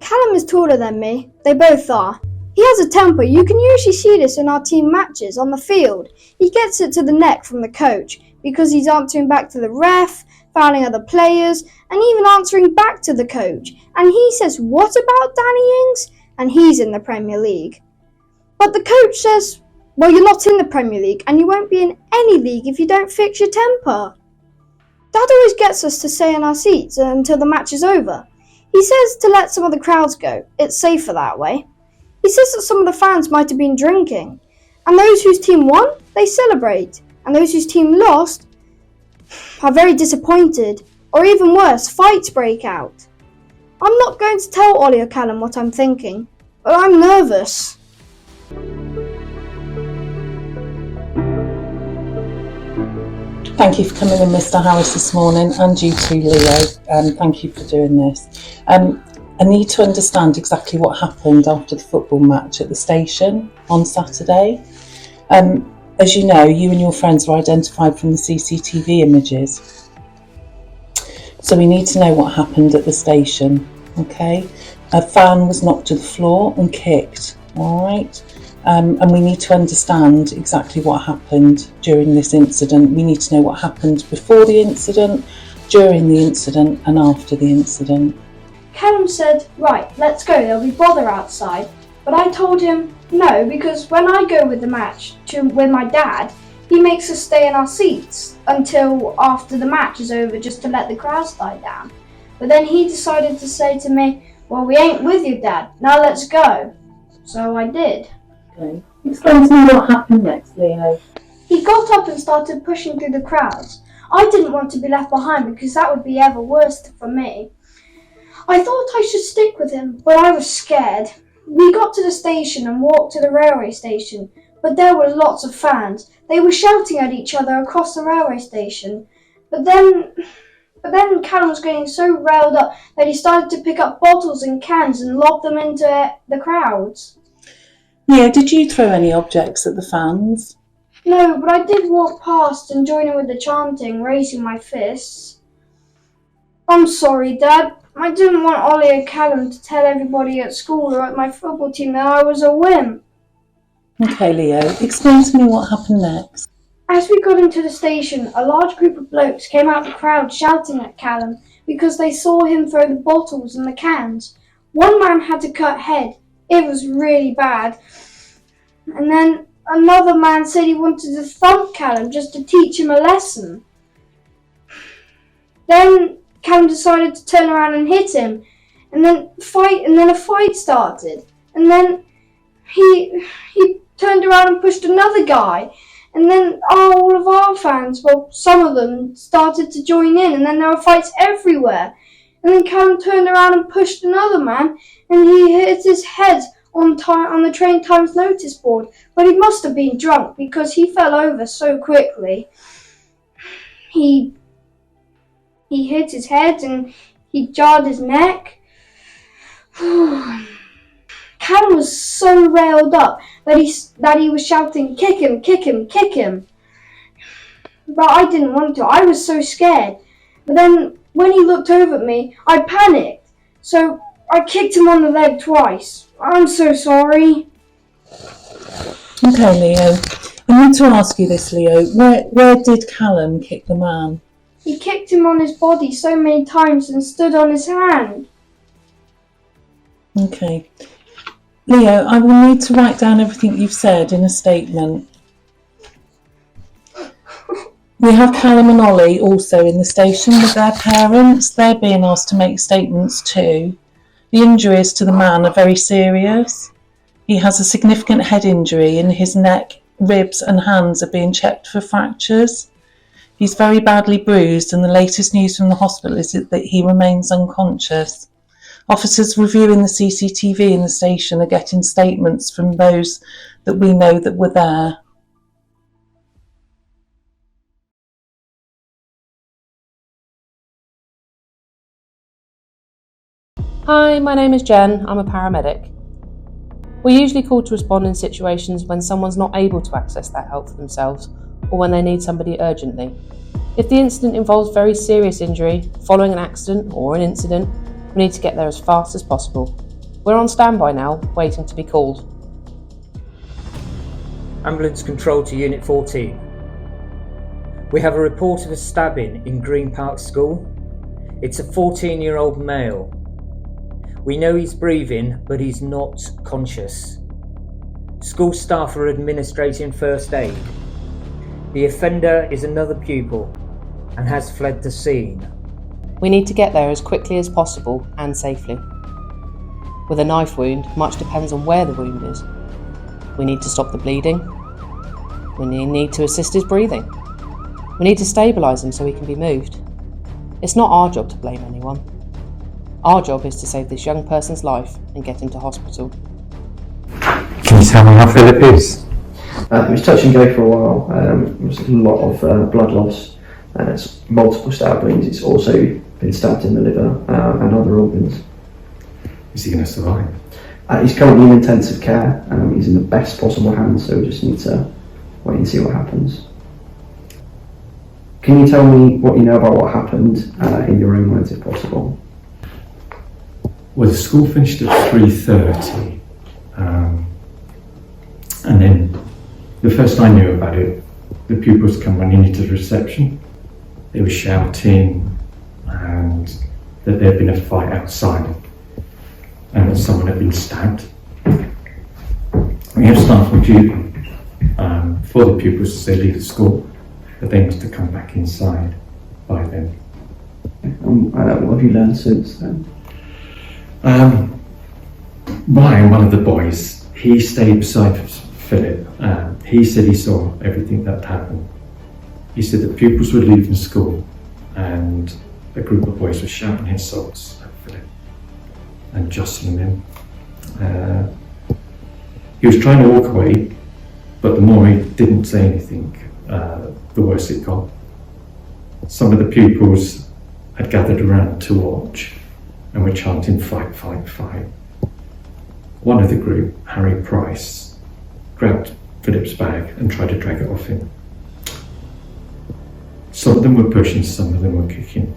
Callum is taller than me. They both are. He has a temper. You can usually see this in our team matches on the field. He gets it to the neck from the coach because he's answering back to the ref, fouling other players, and even answering back to the coach. And he says, "What about Danny Ings?" And he's in the Premier League. But the coach says, "Well, you're not in the Premier League, and you won't be in any league if you don't fix your temper." Dad always gets us to stay in our seats until the match is over. He says to let some of the crowds go. It's safer that way. He says that some of the fans might have been drinking, and those whose team won, they celebrate, and those whose team lost are very disappointed, or even worse, fights break out. I'm not going to tell Ollie or Callum what I'm thinking, but I'm nervous. Thank you for coming in, Mr. Harris, this morning, and you too, Leo. Thank you for doing this. I need to understand exactly what happened after the football match at the station on Saturday. As you know, you and your friends were identified from the CCTV images. So we need to know what happened at the station, okay? A fan was knocked to the floor and kicked, all right? and we need to understand exactly what happened during this incident. We need to know what happened before the incident, during the incident, and after the incident. Callum said, right, let's go, there'll be bother outside. But I told him no, because when I go with the match with my dad, he makes us stay in our seats until after the match is over, just to let the crowds die down. But then he decided to say to me, well, we ain't with you, Dad, now let's go. So I did. Okay. Explain to me what happened next, Leo. He got up and started pushing through the crowds. I didn't want to be left behind because that would be ever worse for me. I thought I should stick with him, but I was scared. We got to the station and walked to the railway station, but there were lots of fans. They were shouting at each other across the railway station. But then Callum was getting so riled up that he started to pick up bottles and cans and lob them into the crowds. Leo, did you throw any objects at the fans? No, but I did walk past and join in with the chanting, raising my fists. I'm sorry, Dad. I didn't want Ollie and Callum to tell everybody at school or at my football team that I was a wimp. Okay, Leo, explain to me what happened next. As we got into the station, a large group of blokes came out of the crowd shouting at Callum because they saw him throw the bottles and the cans. One man had a cut head. It was really bad. And then another man said he wanted to thump Callum just to teach him a lesson. Then Callum decided to turn around and hit him, and then a fight started. And then he turned around and pushed another guy. And then all of our fans, well, some of them, started to join in, and then there were fights everywhere. And then Callum turned around and pushed another man, and he hit his head on the train times notice board. But he must have been drunk because he fell over so quickly. He hit his head and he jarred his neck. Callum was so railed up that he was shouting, kick him, kick him, kick him. But I didn't want to. I was so scared. But then when he looked over at me, I panicked. So I kicked him on the leg twice. I'm so sorry. Okay, Leo. I need to ask you this, Leo. Where did Callum kick the man? He kicked him on his body so many times and stood on his hand. Okay. Leo, I will need to write down everything you've said in a statement. We have Callum and Ollie also in the station with their parents. They're being asked to make statements too. The injuries to the man are very serious. He has a significant head injury and his neck, ribs and hands are being checked for fractures. He's very badly bruised and the latest news from the hospital is that he remains unconscious. Officers reviewing the CCTV in the station are getting statements from those that we know that were there. Hi, my name is Jen. I'm a paramedic. We're usually called to respond in situations when someone's not able to access that help for themselves or when they need somebody urgently. If the incident involves very serious injury following an accident or an incident, we need to get there as fast as possible. We're on standby now, waiting to be called. Ambulance control to Unit 14. We have a report of a stabbing in Green Park School. It's a 14-year-old male. We know he's breathing, but he's not conscious. School staff are administrating first aid. The offender is another pupil and has fled the scene. We need to get there as quickly as possible and safely. With a knife wound, much depends on where the wound is. We need to stop the bleeding. We need to assist his breathing. We need to stabilise him so he can be moved. It's not our job to blame anyone. Our job is to save this young person's life and get him to hospital. Can you tell me how Philip is? It was touch and go for a while. There was a lot of blood loss. It's multiple stab wounds. It's also been stabbed in the liver and other organs. Is he going to survive? He's currently in intensive care. He's in the best possible hands, so we just need to wait and see what happens. Can you tell me what you know about what happened in your own words, if possible? Well, the school finished at 3:30. And then the first I knew about it, the pupils come running into the reception. They were shouting and that there had been a fight outside and that someone had been stabbed. We have staff on duty for the pupils as they leave the school, but they must have come back inside by then. What have you learned since then? Ryan, one of the boys, he stayed beside Philip. He said he saw everything that happened. He said that pupils were leaving school and a group of boys were shouting insults at Philip and jostling him. He was trying to walk away, but the more he didn't say anything, the worse it got. Some of the pupils had gathered around to watch and were chanting "fight, fight, fight." One of the group, Harry Price, grabbed Philip's bag and tried to drag it off him. Some of them were pushing, some of them were kicking.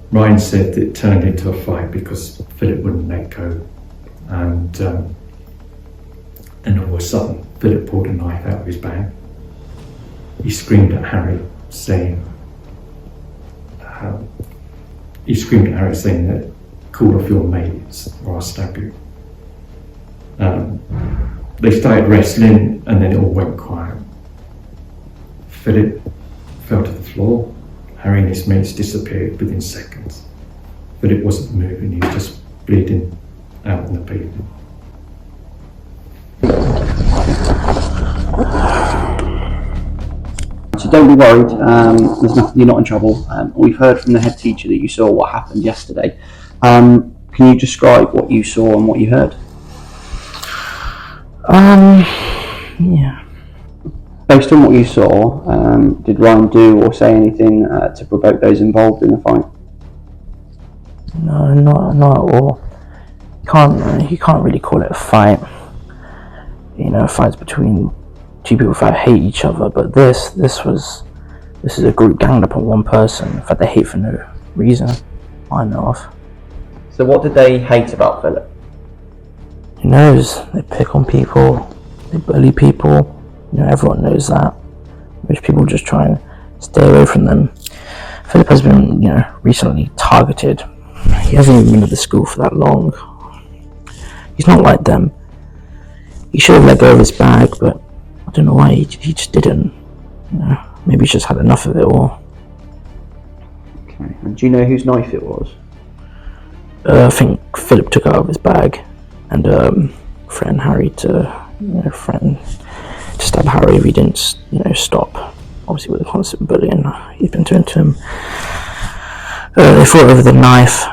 Ryan said it turned into a fight because Philip wouldn't let go, and then all of a sudden Philip pulled a knife out of his bag. He screamed at Harry, saying that "call off your mates or I'll stab you." They started wrestling and then it all went quiet. Philip fell to the floor. Harry and his mates disappeared within seconds. Philip wasn't moving, he was just bleeding out on the pavement. So don't be worried, there's nothing, you're not in trouble. We've heard from the head teacher that you saw what happened yesterday. Can you describe what you saw and what you heard? Yeah. Based on what you saw, did Ryan do or say anything to provoke those involved in the fight? No, not at all. You can't really call it a fight. You know, fights between two people that hate each other, but this is a group ganged up on one person. In fact, they hate for no reason I know of. So what did they hate about Philip? Who knows? They pick on people, they bully people. You know, everyone knows that. Most people just try and stay away from them. Philip has been, recently targeted. He hasn't even been at the school for that long. He's not like them. He should have let go of his bag, but I don't know why he just didn't. Maybe he's just had enough of it all. Okay. And do you know whose knife it was? I think Philip took it out of his bag and threatened Harry to stab Harry if he didn't, stop. Obviously, with the constant bullying he's been doing to him. They fought over the knife.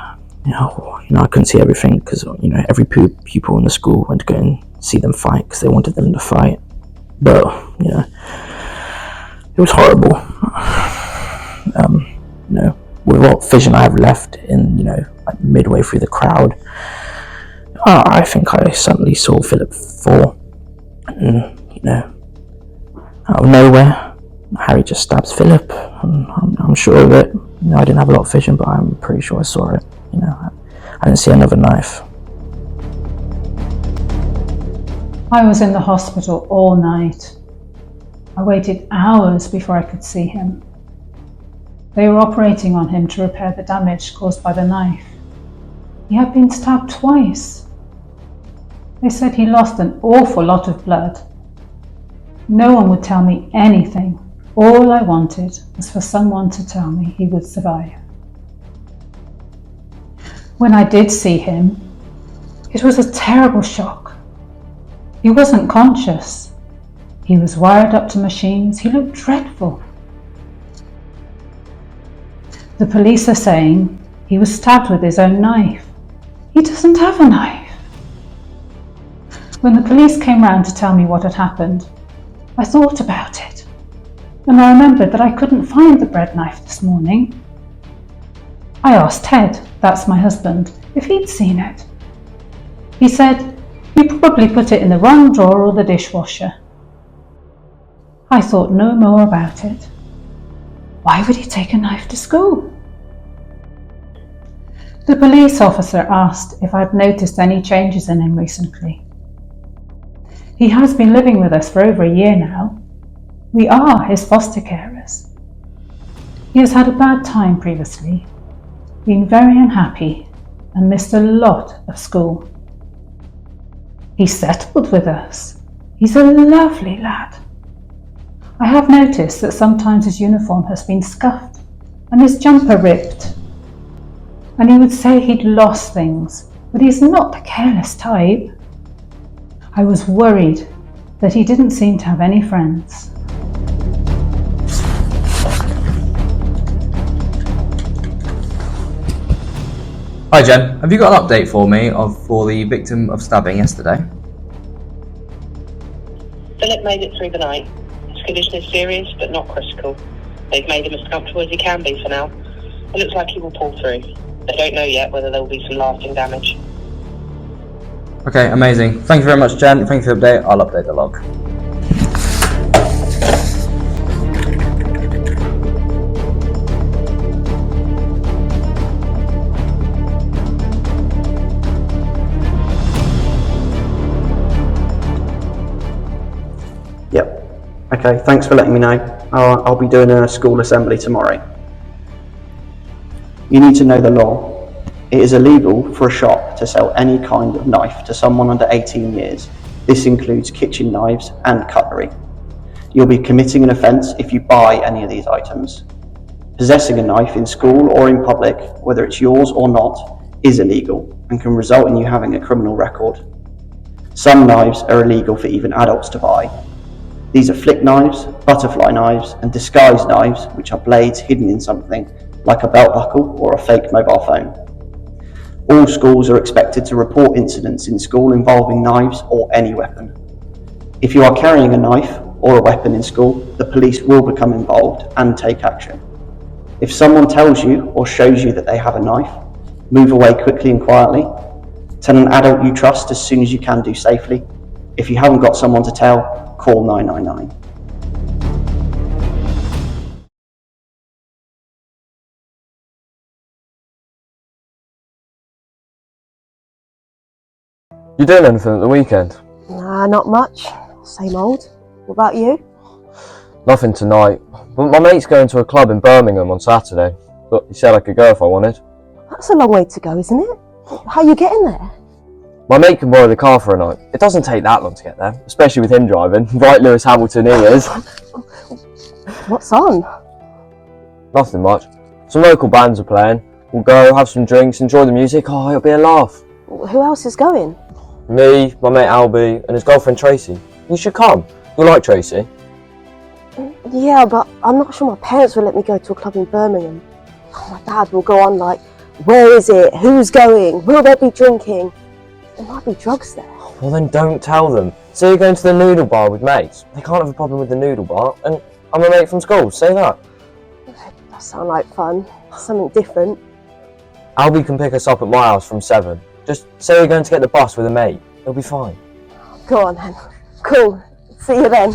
I couldn't see everything because every pupil in the school went to go and see them fight because they wanted them to fight. But it was horrible. With what vision I have left in like midway through the crowd, I think I suddenly saw Philip fall, and out of nowhere, Harry just stabs Philip. I'm sure of it. I didn't have a lot of vision, but I'm pretty sure I saw it. I didn't see another knife. I was in the hospital all night. I waited hours before I could see him. They were operating on him to repair the damage caused by the knife. He had been stabbed twice. They said he lost an awful lot of blood. No one would tell me anything. All I wanted was for someone to tell me he would survive. When I did see him, it was a terrible shock. He wasn't conscious. He was wired up to machines. He looked dreadful. The police are saying he was stabbed with his own knife. He doesn't have a knife. When the police came round to tell me what had happened, I thought about it, and I remembered that I couldn't find the bread knife this morning. I asked Ted, that's my husband, if he'd seen it. He said, "You probably put it in the wrong drawer or the dishwasher." I thought no more about it. Why would he take a knife to school? The police officer asked if I'd noticed any changes in him recently. He has been living with us for over a year now. We are his foster carers. He has had a bad time previously, been very unhappy, and missed a lot of school. He's settled with us. He's a lovely lad. I have noticed that sometimes his uniform has been scuffed and his jumper ripped. And he would say he'd lost things, but he's not the careless type. I was worried that he didn't seem to have any friends. Hi Jen, have you got an update for me for the victim of stabbing yesterday? Philip made it through the night. His condition is serious but not critical. They've made him as comfortable as he can be for now. It looks like he will pull through. They don't know yet whether there will be some lasting damage. Okay, amazing. Thank you very much Jen, thank you for the update. I'll update the log. Yep. Okay, thanks for letting me know. I'll be doing a school assembly tomorrow. You need to know the law. It is illegal for a shop to sell any kind of knife to someone under 18 years. This includes kitchen knives and cutlery. You'll be committing an offence if you buy any of these items. Possessing a knife in school or in public, whether it's yours or not, is illegal and can result in you having a criminal record. Some knives are illegal for even adults to buy. These are flick knives, butterfly knives, and disguise knives, which are blades hidden in something like a belt buckle or a fake mobile phone. All schools are expected to report incidents in school involving knives or any weapon. If you are carrying a knife or a weapon in school, the police will become involved and take action. If someone tells you or shows you that they have a knife, move away quickly and quietly. Tell an adult you trust as soon as you can do safely. If you haven't got someone to tell, call 999. You doing anything at the weekend? Nah, not much. Same old. What about you? Nothing tonight. But my mate's going to a club in Birmingham on Saturday. But he said I could go if I wanted. That's a long way to go, isn't it? How are you getting there? My mate can borrow the car for a night. It doesn't take that long to get there, especially with him driving. Right, Lewis Hamilton he is. What's on? Nothing much. Some local bands are playing. We'll go, have some drinks, enjoy the music. Oh, it'll be a laugh. Who else is going? Me, my mate Albie, and his girlfriend Tracy. You should come. You'll like Tracy. Yeah, but I'm not sure my parents will let me go to a club in Birmingham. My dad will go on like, where is it? Who's going? Will there be drinking? There might be drugs there. Well then don't tell them. Say you're going to the noodle bar with mates. They can't have a problem with the noodle bar, and I'm a mate from school, say that. That sounds like fun. Something different. Albie can pick us up at my house from 7. Just say you're going to get the bus with a mate. It'll be fine. Go on then. Cool. See you then.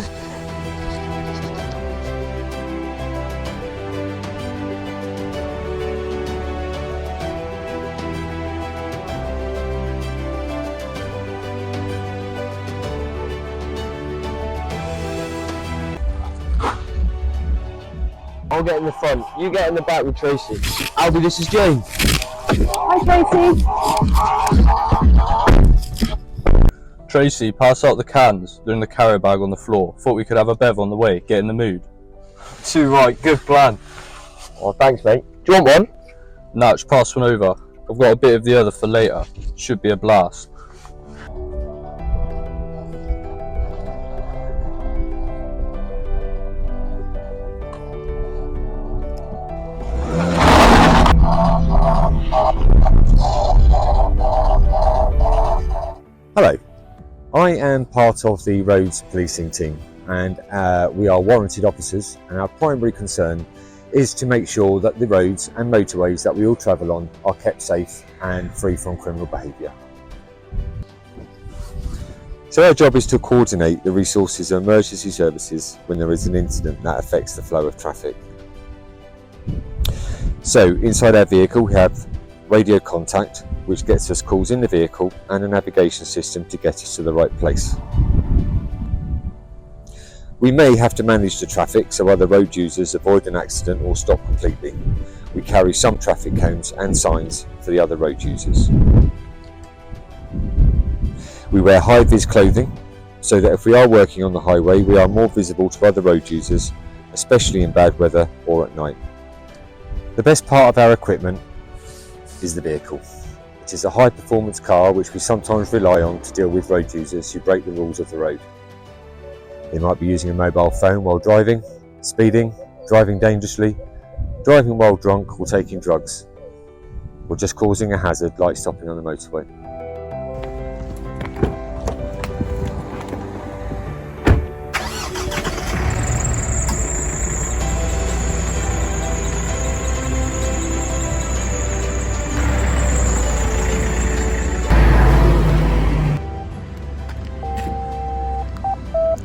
I'll get in the front. You get in the back with Tracy. Albie, this is Jane. Hi, Tracy. Tracy, pass out the cans. They're in the carry bag on the floor. Thought we could have a bev on the way. Get in the mood. Too right. Good plan. Oh, thanks, mate. Do you want one? Natch, pass one over. I've got a bit of the other for later. Should be a blast. Hello, I am part of the roads policing team, and we are warranted officers, and our primary concern is to make sure that the roads and motorways that we all travel on are kept safe and free from criminal behaviour. So our job is to coordinate the resources of emergency services when there is an incident that affects the flow of traffic. So inside our vehicle we have radio contact, which gets us calls in the vehicle, and a navigation system to get us to the right place. We may have to manage the traffic so other road users avoid an accident or stop completely. We carry some traffic cones and signs for the other road users. We wear high-vis clothing so that if we are working on the highway, we are more visible to other road users, especially in bad weather or at night. The best part of our equipment is the vehicle. It is a high-performance car which we sometimes rely on to deal with road users who break the rules of the road. They might be using a mobile phone while driving, speeding, driving dangerously, driving while drunk or taking drugs, or just causing a hazard like stopping on the motorway.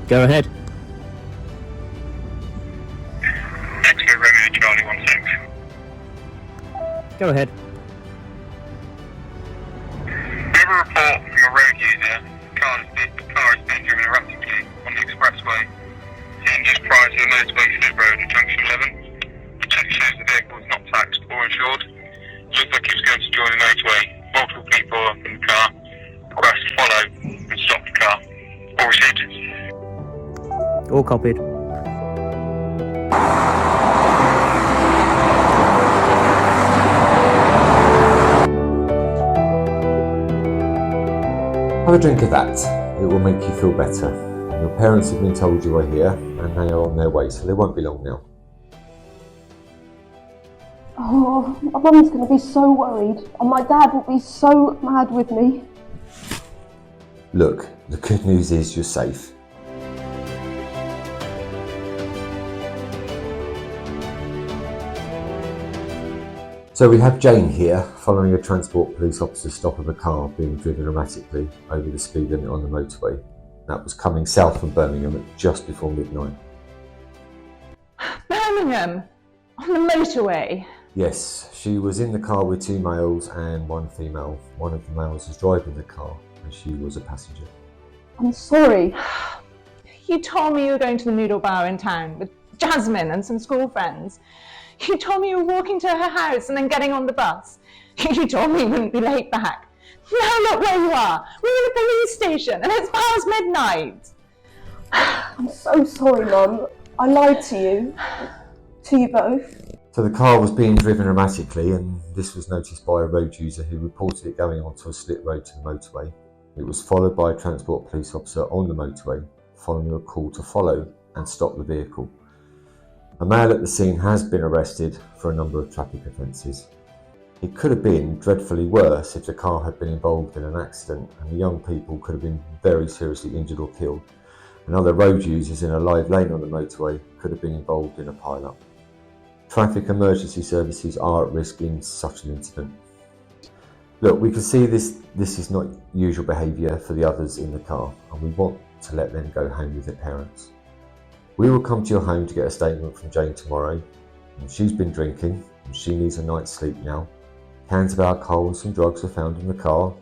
Go ahead. X-ray Romeo Charlie 16. Go ahead. We have a report from a road user. Car is being driven erratically on the expressway. Seen just prior to the motorway slip road at junction 11. The check shows the vehicle is not taxed or insured. Looks like it was going to join the motorway. Multiple people up in the car. Request to follow and stop the car. All received. All copied. Have a drink of that. It will make you feel better. Your parents have been told you are here and they are on their way, so they won't be long now. Oh, my mum's going to be so worried, and my dad will be so mad with me. Look, the good news is you're safe. So we have Jane here, following a transport police officer's stop of a car being driven erratically over the speed limit on the motorway. That was coming south from Birmingham at just before midnight. Birmingham? On the motorway? Yes, she was in the car with two males and one female. One of the males was driving the car and she was a passenger. I'm sorry. You told me you were going to the noodle bar in town with Jasmine and some school friends. You told me you were walking to her house and then getting on the bus. You told me you wouldn't be late back. Now look where you are. We're in a police station and it's past midnight. I'm so sorry, Mum. I lied to you. To you both. So the car was being driven erratically and this was noticed by a road user who reported it going onto a slip road to the motorway. It was followed by a transport police officer on the motorway, following a call to follow and stop the vehicle. A male at the scene has been arrested for a number of traffic offences. It could have been dreadfully worse if the car had been involved in an accident and the young people could have been very seriously injured or killed, and other road users in a live lane on the motorway could have been involved in a pile-up. Traffic emergency services are at risk in such an incident. Look, we can see this is not usual behaviour for the others in the car, and we want to let them go home with their parents. We will come to your home to get a statement from Jane tomorrow. And she's been drinking and she needs a night's sleep now. Cans of alcohol and some drugs were found in the car,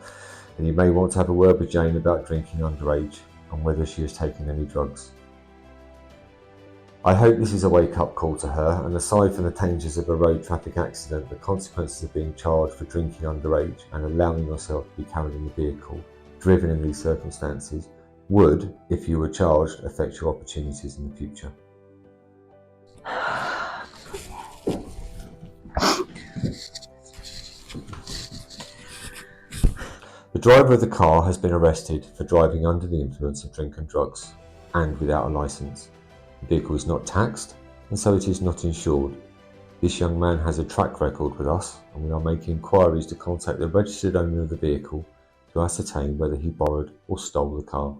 and you may want to have a word with Jane about drinking underage and whether she has taken any drugs. I hope this is a wake-up call to her, and aside from the dangers of a road traffic accident, the consequences of being charged for drinking underage and allowing yourself to be carried in the vehicle, driven in these circumstances, would, if you were charged, affect your opportunities in the future. The driver of the car has been arrested for driving under the influence of drink and drugs and without a licence. The vehicle is not taxed and so it is not insured. This young man has a track record with us and we are making inquiries to contact the registered owner of the vehicle to ascertain whether he borrowed or stole the car.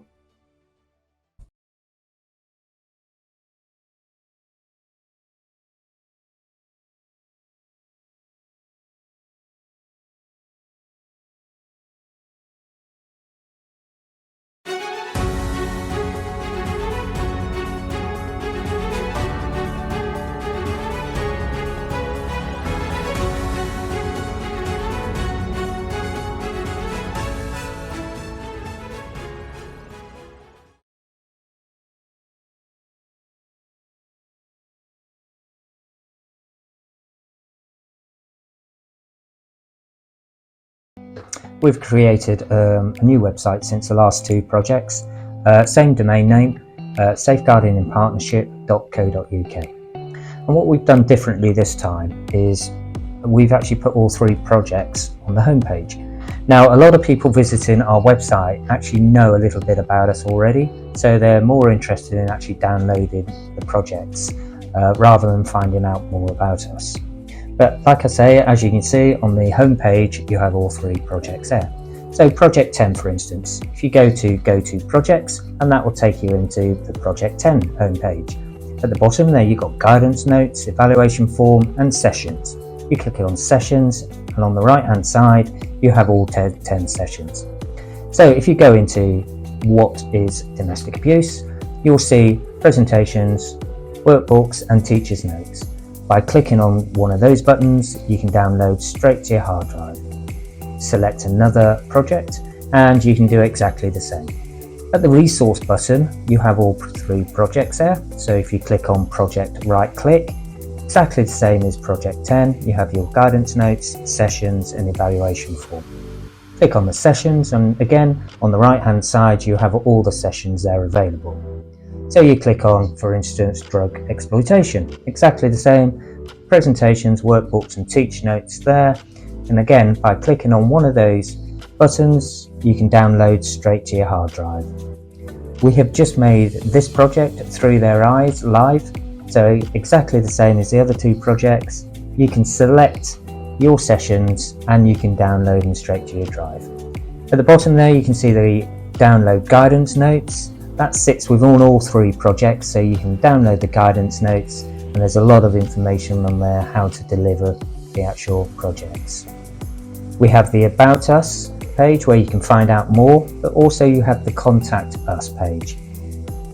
we've created a new website since the last two projects. Same domain name, safeguardinginpartnership.co.uk. And what we've done differently this time is we've actually put all three projects on the homepage. Now, a lot of people visiting our website actually know a little bit about us already, so they're more interested in actually downloading the projects rather than finding out more about us. But like I say, as you can see on the homepage, you have all three projects there. So Project 10, for instance, if you go to Projects, and that will take you into the Project 10 homepage. At the bottom there, you've got guidance notes, evaluation form, and sessions. You click on Sessions, and on the right-hand side, you have all 10 sessions. So if you go into what is domestic abuse, you'll see presentations, workbooks, and teachers' notes. By clicking on one of those buttons, you can download straight to your hard drive. Select another project, and you can do exactly the same. At the resource button, you have all three projects there. So if you click on project, right click, exactly the same as project 10, you have your guidance notes, sessions, and evaluation form. Click on the sessions, and again, on the right hand side, you have all the sessions there available. So you click on, for instance, drug exploitation, exactly the same, presentations, workbooks, and teach notes there. And again, by clicking on one of those buttons, you can download straight to your hard drive. We have just made this project Through Their Eyes live, so exactly the same as the other two projects. You can select your sessions and you can download them straight to your drive. At the bottom there, you can see the download guidance notes. That sits within all three projects, so you can download the guidance notes, and there's a lot of information on there how to deliver the actual projects. We have the About Us page where you can find out more, but also you have the Contact Us page.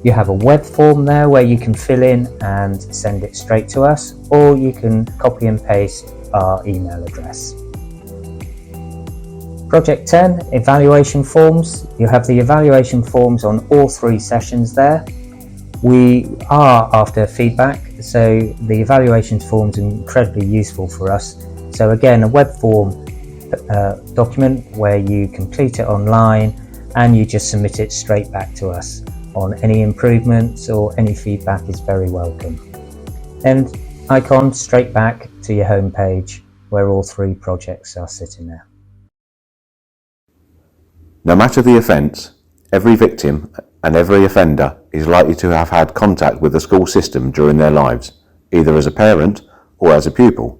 You have a web form there where you can fill in and send it straight to us, or you can copy and paste our email address. Project 10, evaluation forms. You have the evaluation forms on all three sessions there. We are after feedback, so the evaluations forms are incredibly useful for us. So again, a web form document where you complete it online and you just submit it straight back to us. On any improvements or any feedback is very welcome. And icon straight back to your home page where all three projects are sitting there. No matter the offence, every victim and every offender is likely to have had contact with the school system during their lives, either as a parent or as a pupil.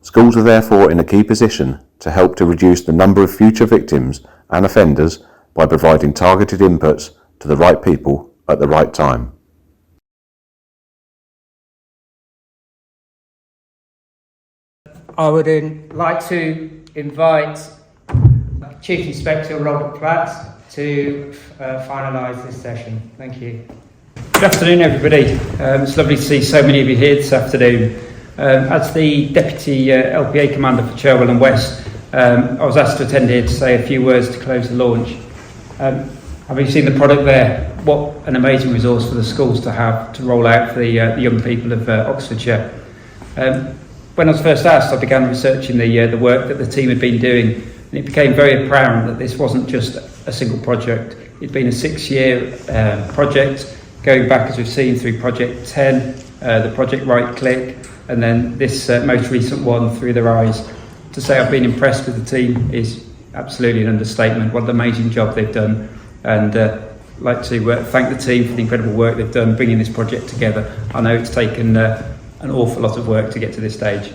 Schools are therefore in a key position to help to reduce the number of future victims and offenders by providing targeted inputs to the right people at the right time. I would like to invite Chief Inspector Robert Platt to finalise this session. Thank you. Good afternoon, everybody. It's lovely to see so many of you here this afternoon. As the Deputy LPA Commander for Cherwell and West, I was asked to attend here to say a few words to close the launch. Having seen the product there, what an amazing resource for the schools to have to roll out for the young people of Oxfordshire. When I was first asked, I began researching the work that the team had been doing, and it became very apparent that this wasn't just a single project. It'd been a 6-year project, going back, as we've seen, through Project 10, the Project Right Click, and then this most recent one, Through Their Eyes. To say I've been impressed with the team is absolutely an understatement. What an amazing job they've done, and I'd like to thank the team for the incredible work they've done bringing this project together. I know it's taken an awful lot of work to get to this stage.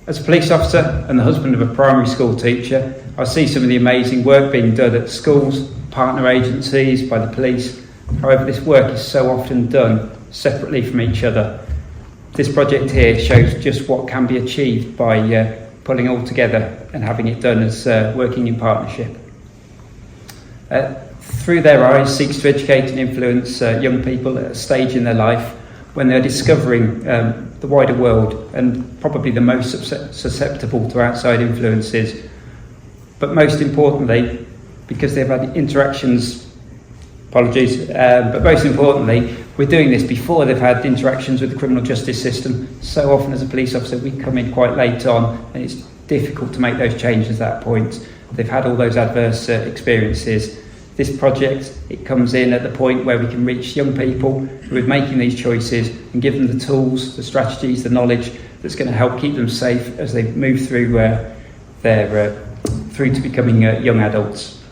As a police officer and the husband of a primary school teacher, I see some of the amazing work being done at schools, partner agencies, by the police. However, this work is so often done separately from each other. This project here shows just what can be achieved by pulling all together and having it done as working in partnership. Through Their Eyes seeks to educate and influence young people at a stage in their life when they're discovering the wider world and probably the most susceptible to outside influences. But most importantly, because they've had interactions, but most importantly, we're doing this before they've had interactions with the criminal justice system. So often as a police officer, we come in quite late on, and it's difficult to make those changes at that point. They've had all those adverse experiences. This project, it comes in at the point where we can reach young people who are making these choices and give them the tools, the strategies, the knowledge that's going to help keep them safe as they move through through to becoming young adults.